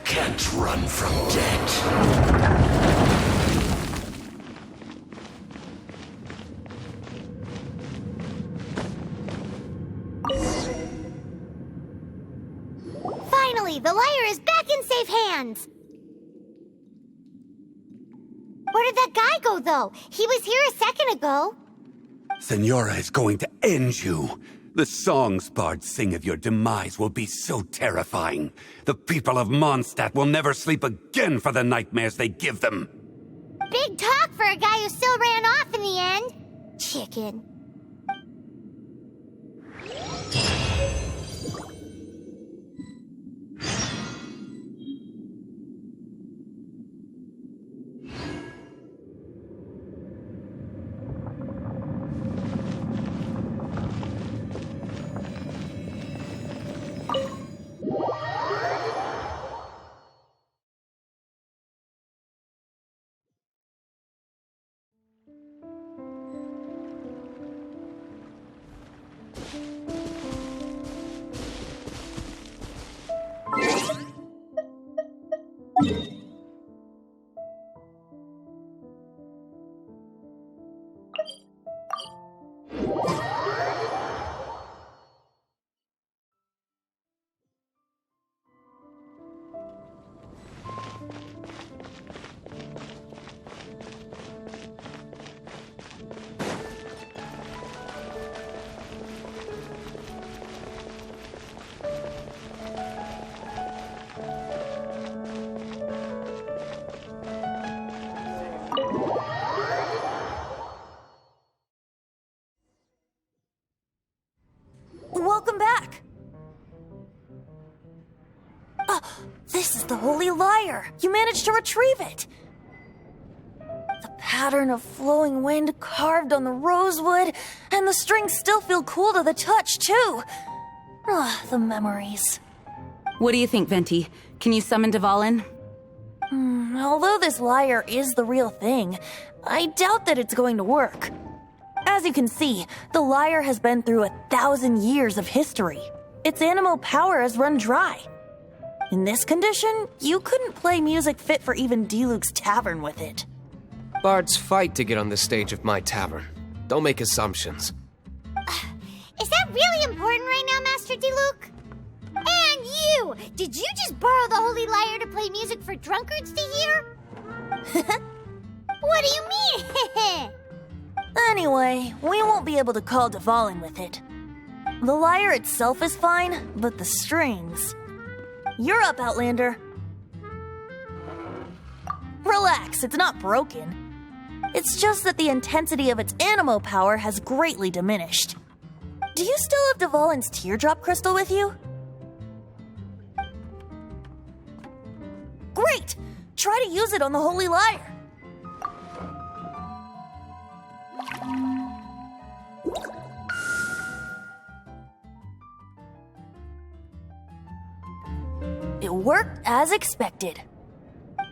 can't run from death. Finally, the lyre is back in safe hands! Where did that guy go, though? He was here a second ago. Signora is going to end you. The songs bards sing of your demise will be so terrifying. The people of Mondstadt will never sleep again for the nightmares they give them. Big talk for a guy who still ran off in the end. Chicken. This is the Holy Lyre! You managed to retrieve it! The pattern of flowing wind carved on the rosewood, and the strings still feel cool to the touch, too. The memories. What do you think, Venti? Can you summon Dvalin? Although this lyre is the real thing, I doubt that it's going to work. As you can see, the lyre has been through 1,000 years of history. Its animal power has run dry. In this condition, you couldn't play music fit for even Diluc's tavern with it. Bards fight to get on the stage of my tavern. Don't make assumptions. Is that really important right now, Master Diluc? And you! Did you just borrow the Holy Lyre to play music for drunkards to hear? What do you mean? Anyway, we won't be able to call Dvalin with it. The lyre itself is fine, but the strings... You're up, Outlander. Relax, it's not broken. It's just that the intensity of its animo power has greatly diminished. Do you still have Dvalin's teardrop crystal with you? Great! Try to use it on the Holy Lyre. It worked as expected.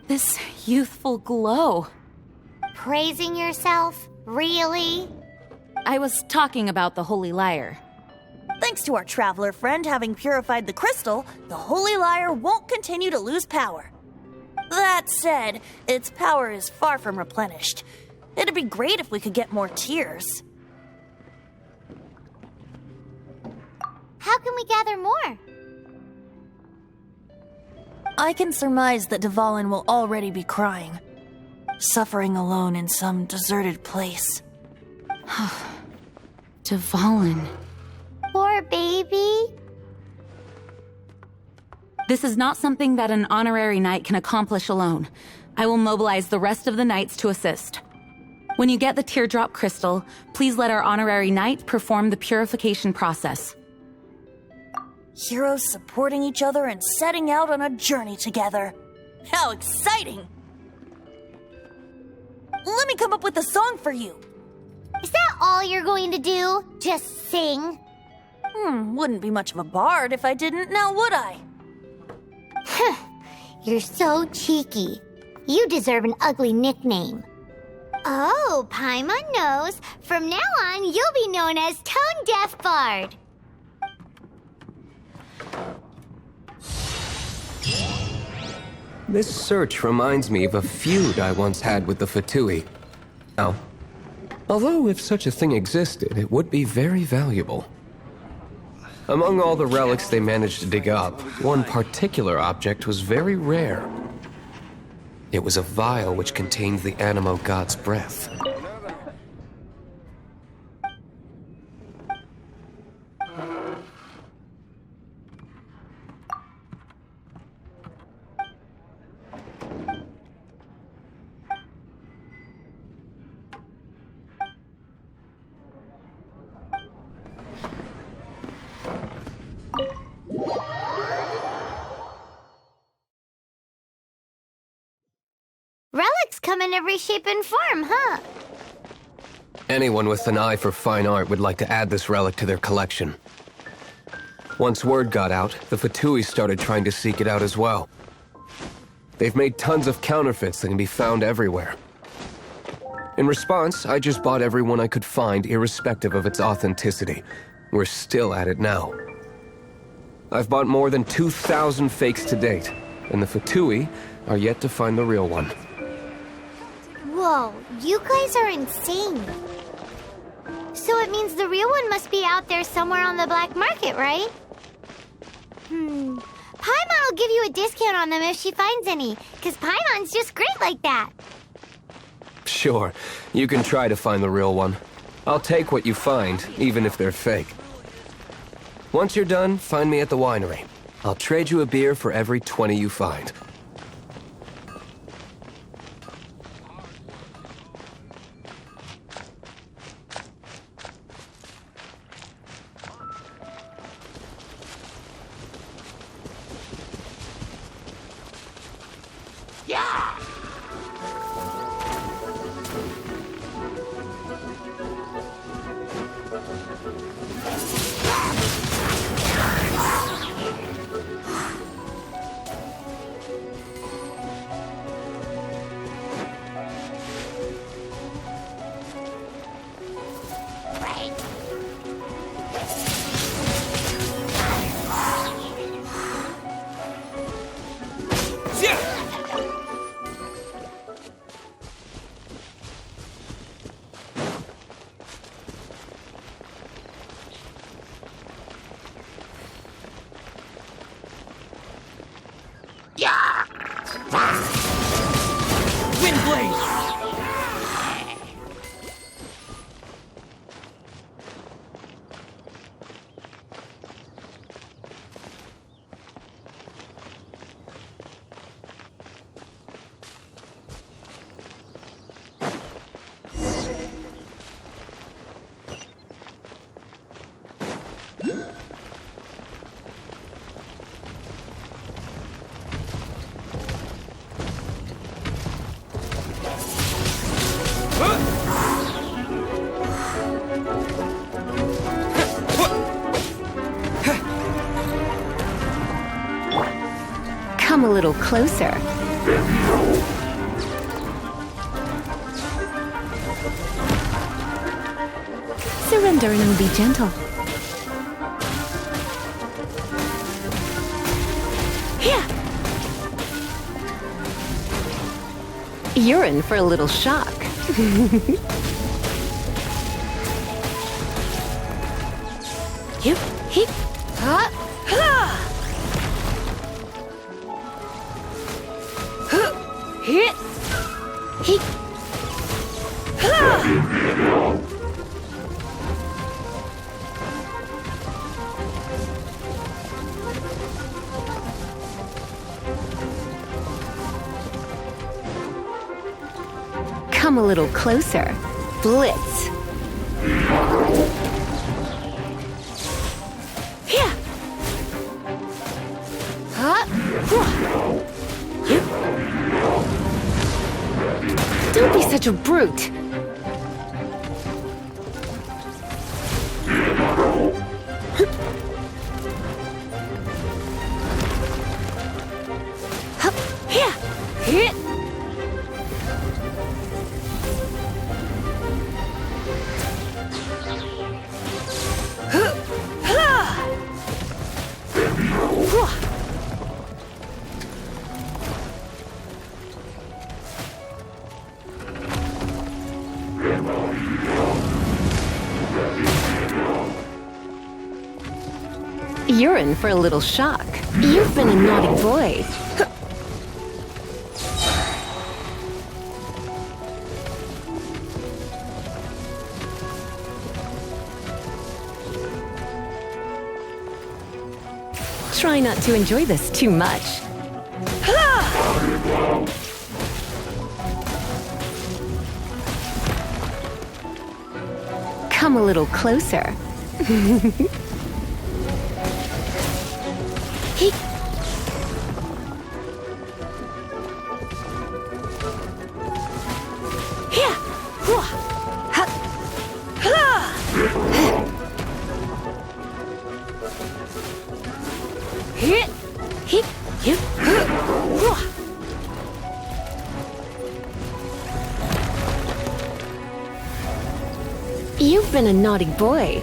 This youthful glow. Praising yourself? Really? I was talking about the Holy Lyre. Thanks to our traveler friend having purified the crystal, the Holy Lyre won't continue to lose power. That said, its power is far from replenished. It'd be great if we could get more tears. How can we gather more? I can surmise that Dvalin will already be crying, suffering alone in some deserted place. Dvalin. Poor baby. This is not something that an honorary knight can accomplish alone. I will mobilize the rest of the knights to assist. When you get the teardrop crystal, please let our honorary knight perform the purification process. Heroes supporting each other and setting out on a journey together. How exciting! Let me come up with a song for you. Is that all you're going to do? Just sing? Wouldn't be much of a bard if I didn't, now would I? You're so cheeky. You deserve an ugly nickname. Oh, Paimon knows. From now on, you'll be known as Tone Deaf Bard. This search reminds me of a feud I once had with the Fatui. Now, although if such a thing existed, it would be very valuable. Among all the relics they managed to dig up, one particular object was very rare. It was a vial which contained the Animo god's breath. Relics come in every shape and form, huh? Anyone with an eye for fine art would like to add this relic to their collection. Once word got out, the Fatui started trying to seek it out as well. They've made tons of counterfeits that can be found everywhere. In response, I just bought every one I could find, irrespective of its authenticity. We're still at it now. I've bought more than 2,000 fakes to date, and the Fatui are yet to find the real one. Whoa, you guys are insane. So it means the real one must be out there somewhere on the black market, right? Paimon will give you a discount on them if she finds any, because Paimon's just great like that. Sure, you can try to find the real one. I'll take what you find, even if they're fake. Once you're done, find me at the winery. I'll trade you a beer for every 20 you find. Come a little closer. Surrender and I'll be gentle. Here! You're in for a little shock. Hip, hip, ha, ha! Hit! Hit! Ha! Come a little closer. Blitz. Here. Huh? Don't be such a brute. Here. Here. You're in for a little shock. You've been a naughty boy. Try not to enjoy this too much. Come a little closer. You've been a naughty boy.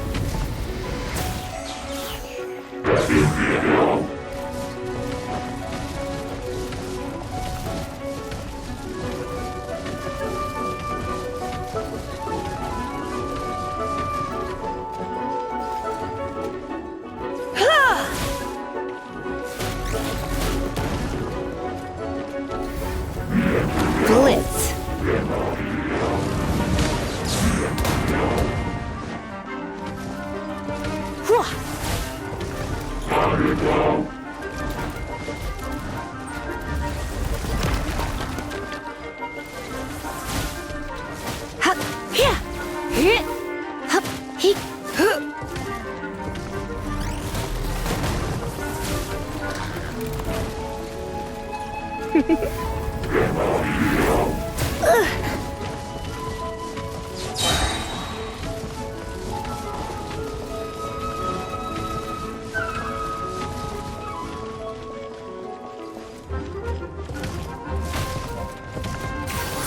Blitz.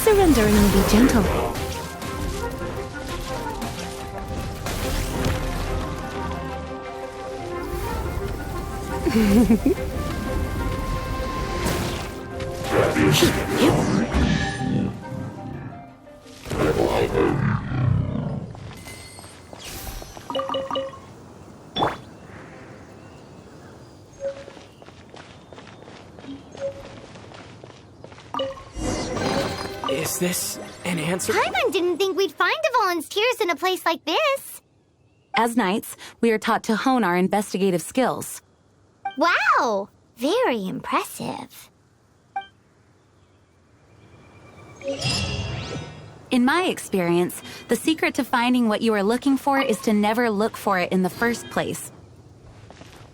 Surrendering will be gentle. Is this an answer? Paimon didn't think we'd find the volunteers in a place like this. As knights, we are taught to hone our investigative skills. Wow! Very impressive. In my experience, the secret to finding what you are looking for is to never look for it in the first place.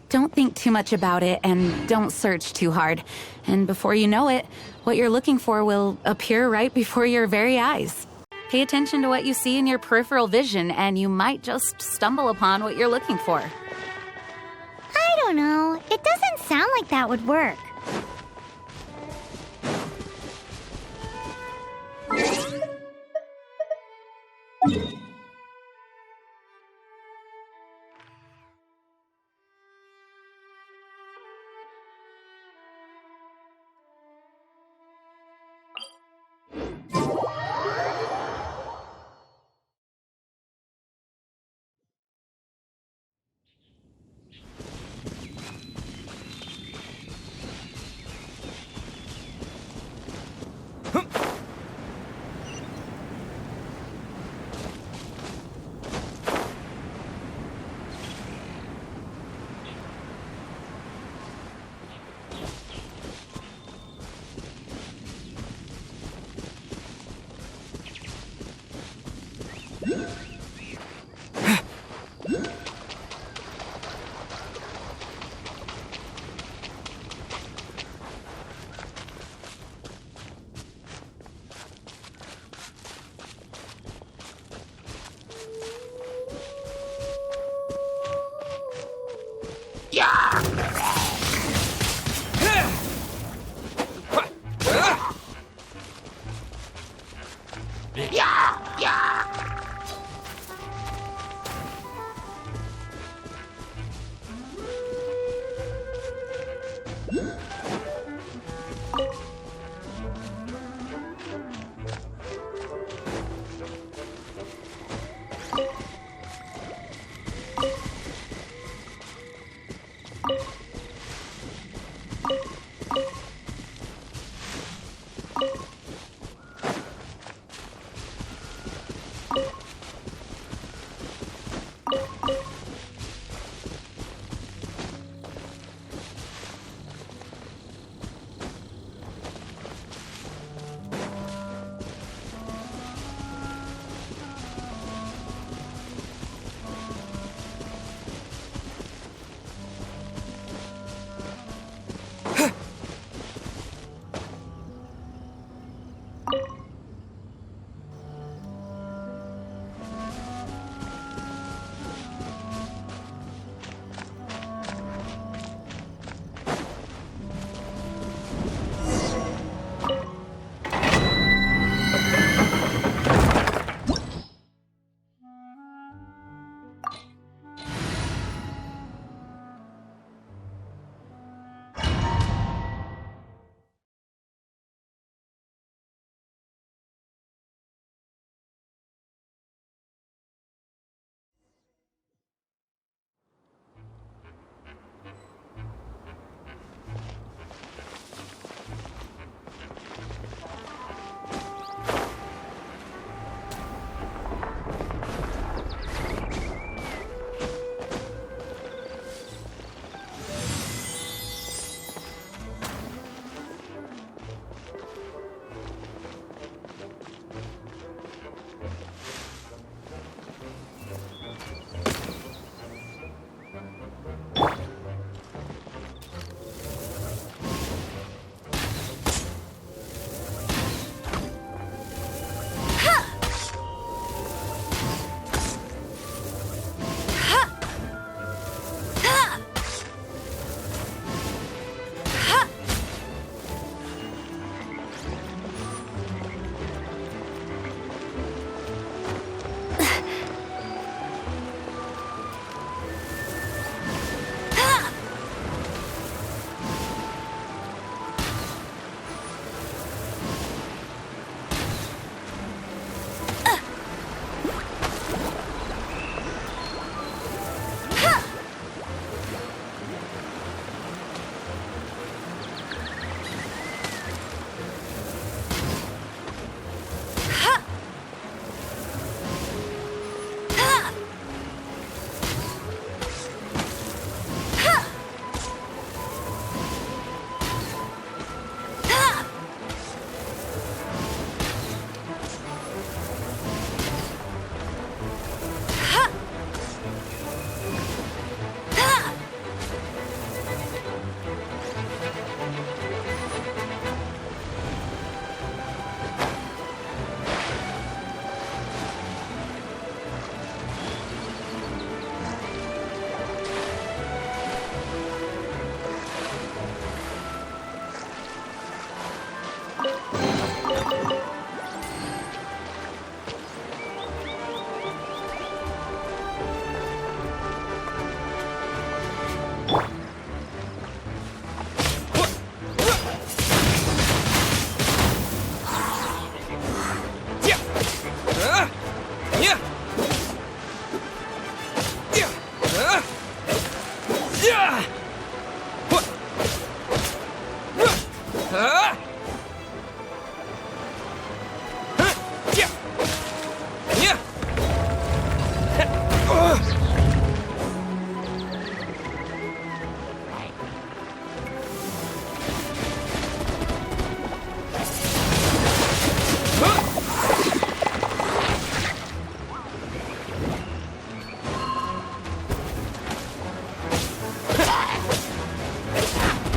Don't think too much about it and don't search too hard. And before you know it, what you're looking for will appear right before your very eyes. Pay attention to what you see in your peripheral vision and you might just stumble upon what you're looking for. I don't know. It doesn't sound like that would work.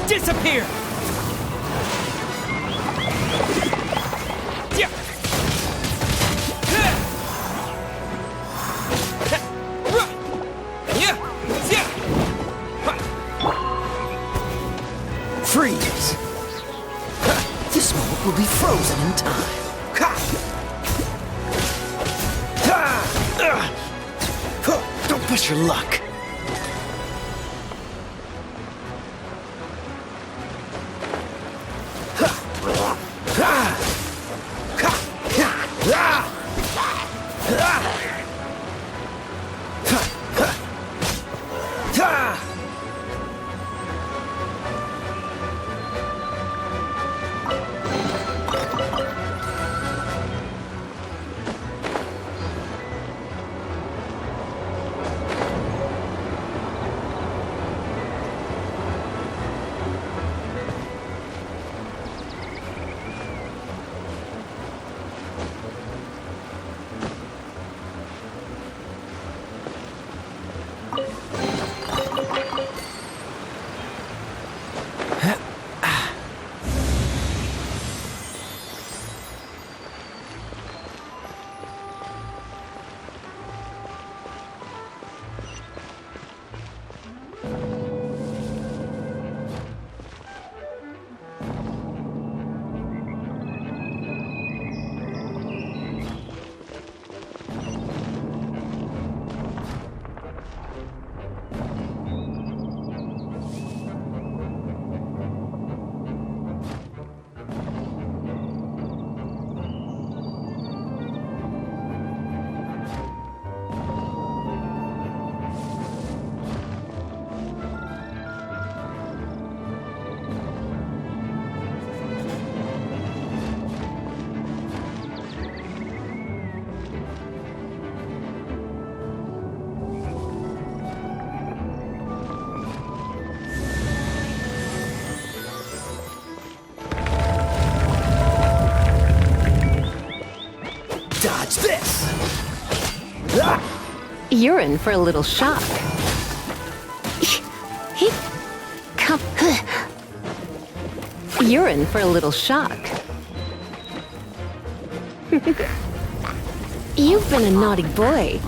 Disappear! Freeze! This moment will be frozen in time. Don't push your luck. Dodge this! You're in for a little shock. Come. You're in for a little shock. You've been a naughty boy.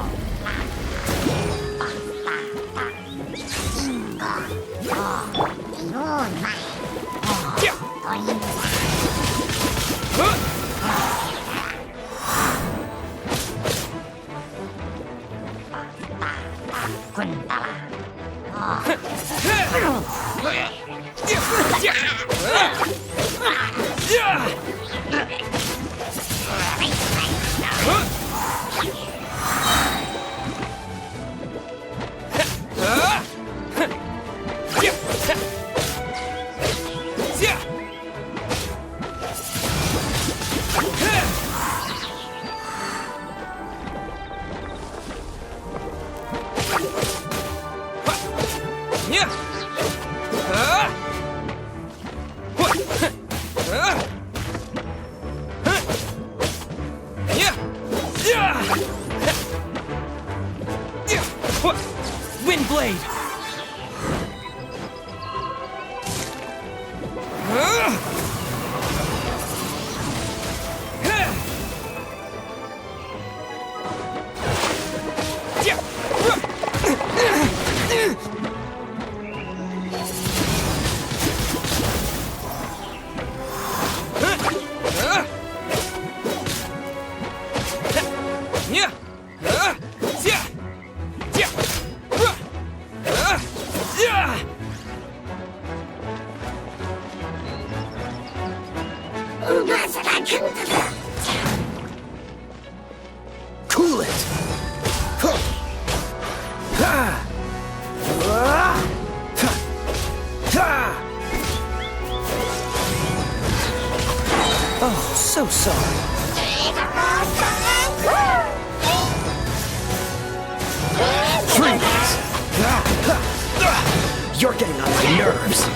Cool it! Oh, so sorry. Freeze! You're getting on my nerves.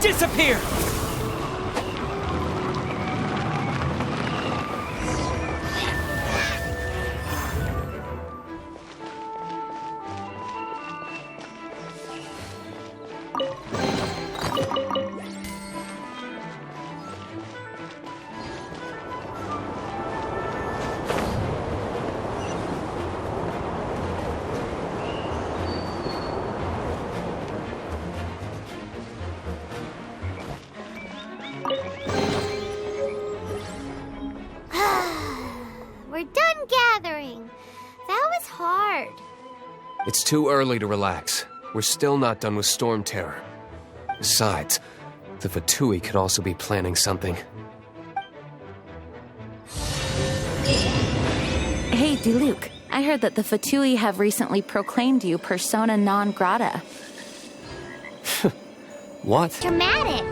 Disappear! We're done gathering. That was hard. It's too early to relax. We're still not done with Storm Terror. Besides, the Fatui could also be planning something. Hey, Diluc, I heard that the Fatui have recently proclaimed you persona non grata. What? Dramatic.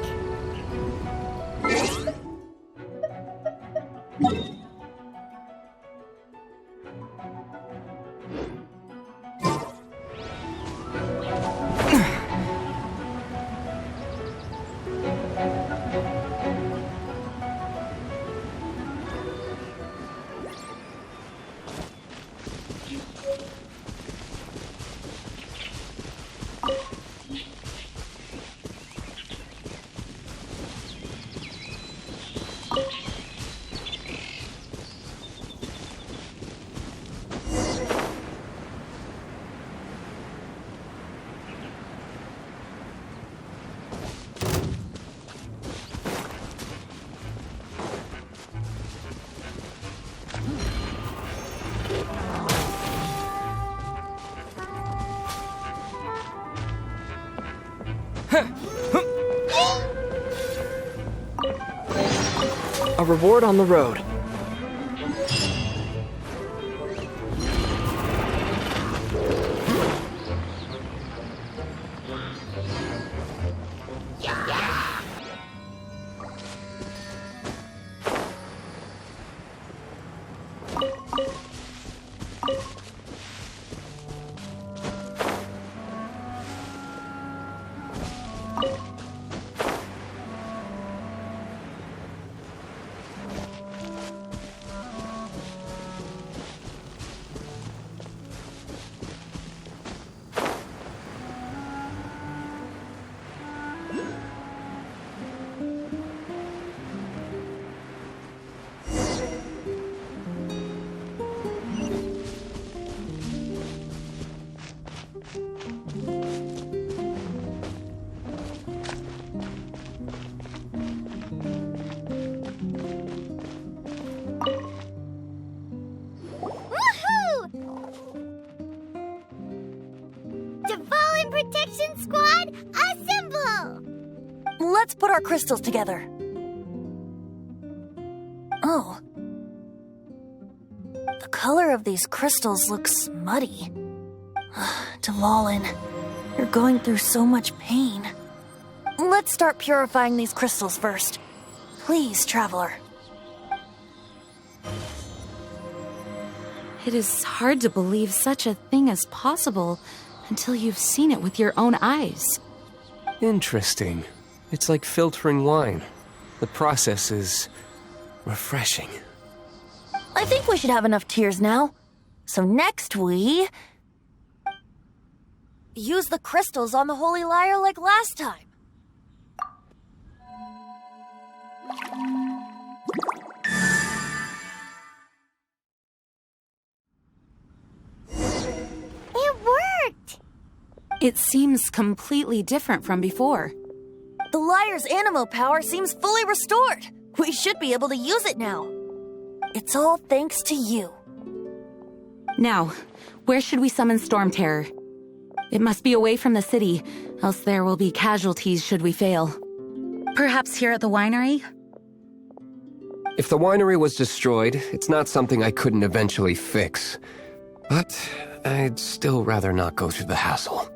A reward on the road. Protection Squad, assemble! Let's put our crystals together. Oh. The color of these crystals looks muddy. Dvalin, you're going through so much pain. Let's start purifying these crystals first. Please, Traveler. It is hard to believe such a thing is possible until you've seen it with your own eyes. Interesting. It's like filtering wine. The process is refreshing. I think we should have enough tears now. So next we... use the crystals on the Holy Lyre like last time. It worked! It seems completely different from before. The Lyre's animo power seems fully restored. We should be able to use it now. It's all thanks to you. Now, where should we summon Storm Terror? It must be away from the city, else there will be casualties should we fail. Perhaps here at the winery? If the winery was destroyed, it's not something I couldn't eventually fix. But I'd still rather not go through the hassle.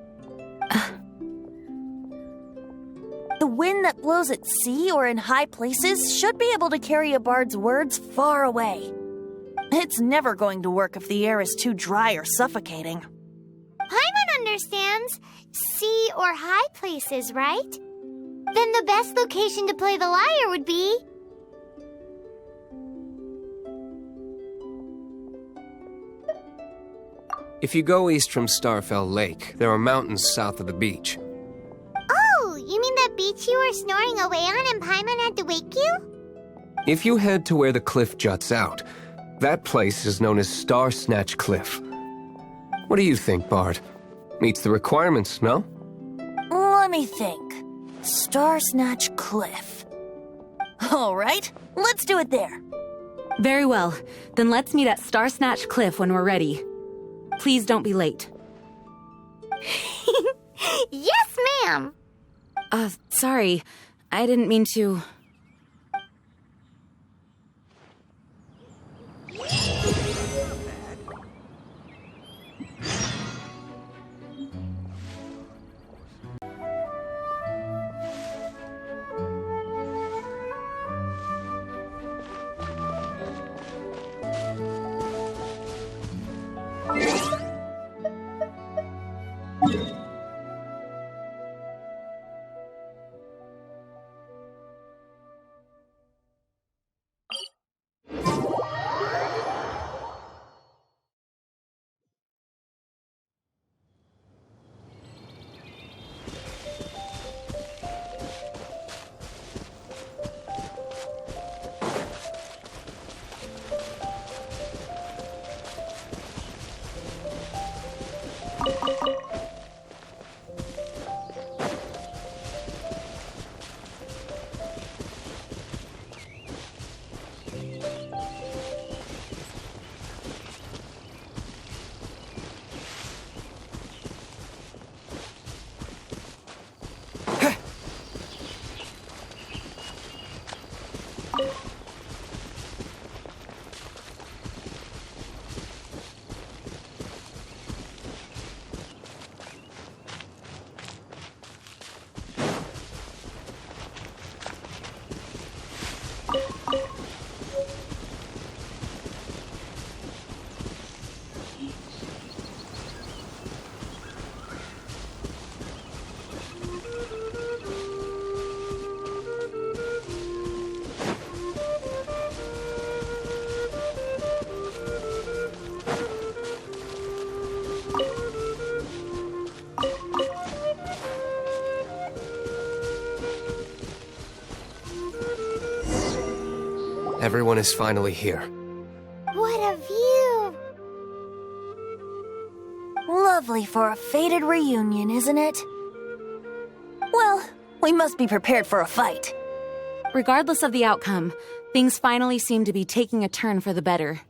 The wind that blows at sea or in high places should be able to carry a bard's words far away. It's never going to work if the air is too dry or suffocating. Paimon understands sea or high places, right? Then the best location to play the lyre would be... If you go east from Starfell Lake, there are mountains south of the beach. Oh, you mean that beach you were snoring away on and Paimon had to wake you? If you head to where the cliff juts out, that place is known as Star Snatch Cliff. What do you think, Bard? Meets the requirements, no? Let me think. Star Snatch Cliff. All right, let's do it there. Very well. Then let's meet at Star Snatch Cliff when we're ready. Please don't be late. Yes, ma'am! Sorry. I didn't mean to... Everyone is finally here. What a view! Lovely for a fated reunion, isn't it? Well, we must be prepared for a fight. Regardless of the outcome, things finally seem to be taking a turn for the better.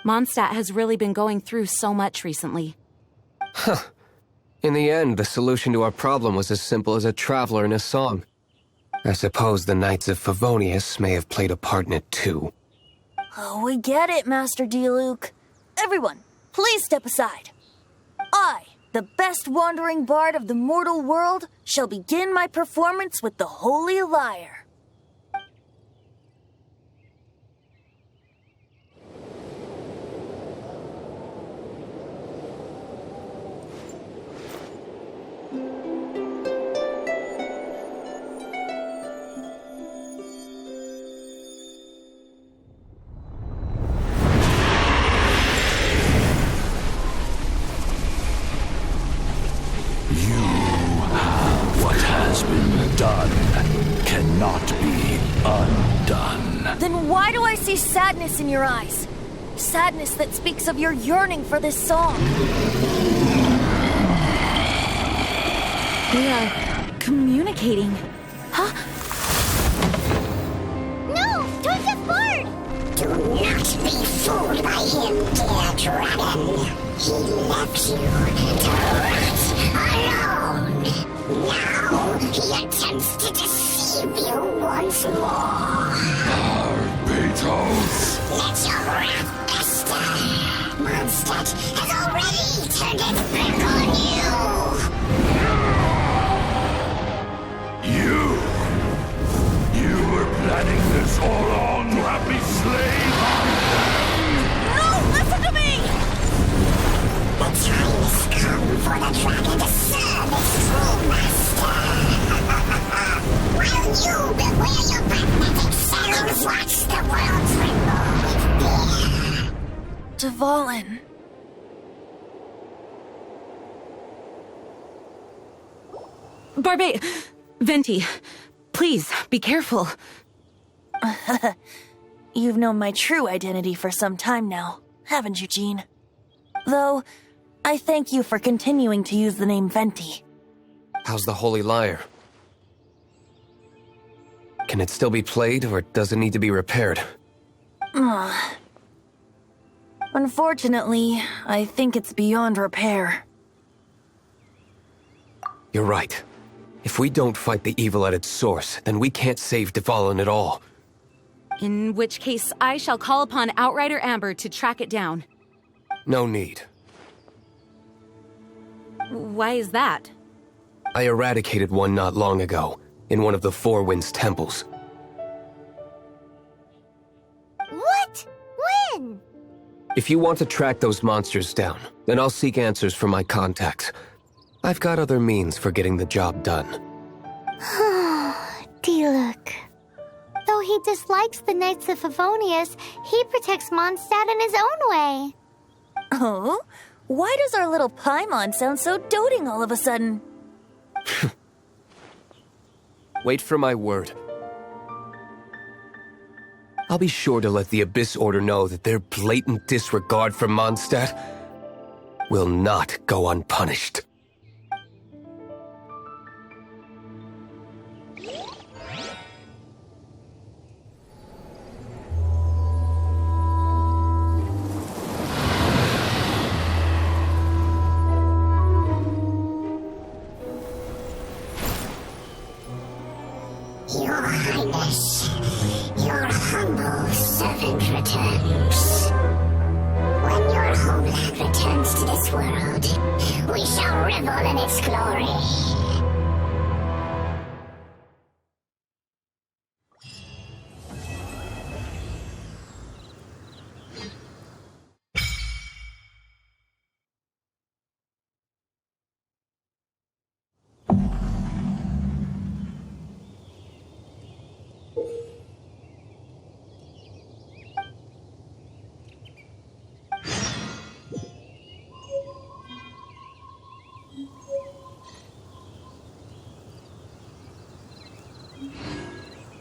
Mondstadt has really been going through so much recently. Huh. In the end, the solution to our problem was as simple as a traveler in a song. I suppose the Knights of Favonius may have played a part in it too. Oh, we get it, Master D-Luke. Everyone, please step aside. I, the best wandering bard of the mortal world, shall begin my performance with the Holy Lyre. Cannot be undone. Then why do I see sadness in your eyes? Sadness that speaks of your yearning for this song. We are communicating. Huh? No! Don't get bored! Do not be fooled by him, dear dragon. He left you to rot alone. Now he attempts to deceive you once more. Beetles! Let your wrath fester. Mondstadt has already turned its back on You! You were planning this all along to have me slain? No! Listen to me! The time has come for the dragon to serve its true master. While you beware your magnetic cells, watch the world tremble with fear. Dvalin. Venti, please, be careful. You've known my true identity for some time now, haven't you, Jean? Though, I thank you for continuing to use the name Venti. How's the Holy Lyre? Can it still be played, or does it need to be repaired? Unfortunately, I think it's beyond repair. You're right. If we don't fight the evil at its source, then we can't save Dvalin at all. In which case, I shall call upon Outrider Amber to track it down. No need. Why is that? I eradicated one not long ago, in one of the Four Winds temples. What? When? If you want to track those monsters down, then I'll seek answers from my contacts. I've got other means for getting the job done. D-Luke. Though he dislikes the Knights of Favonius, he protects Mondstadt in his own way. Oh? Why does our little Paimon sound so doting all of a sudden? Wait for my word. I'll be sure to let the Abyss Order know that their blatant disregard for Mondstadt will not go unpunished. Your Highness, your humble servant returns. When your homeland returns to this world, we shall revel in its glory.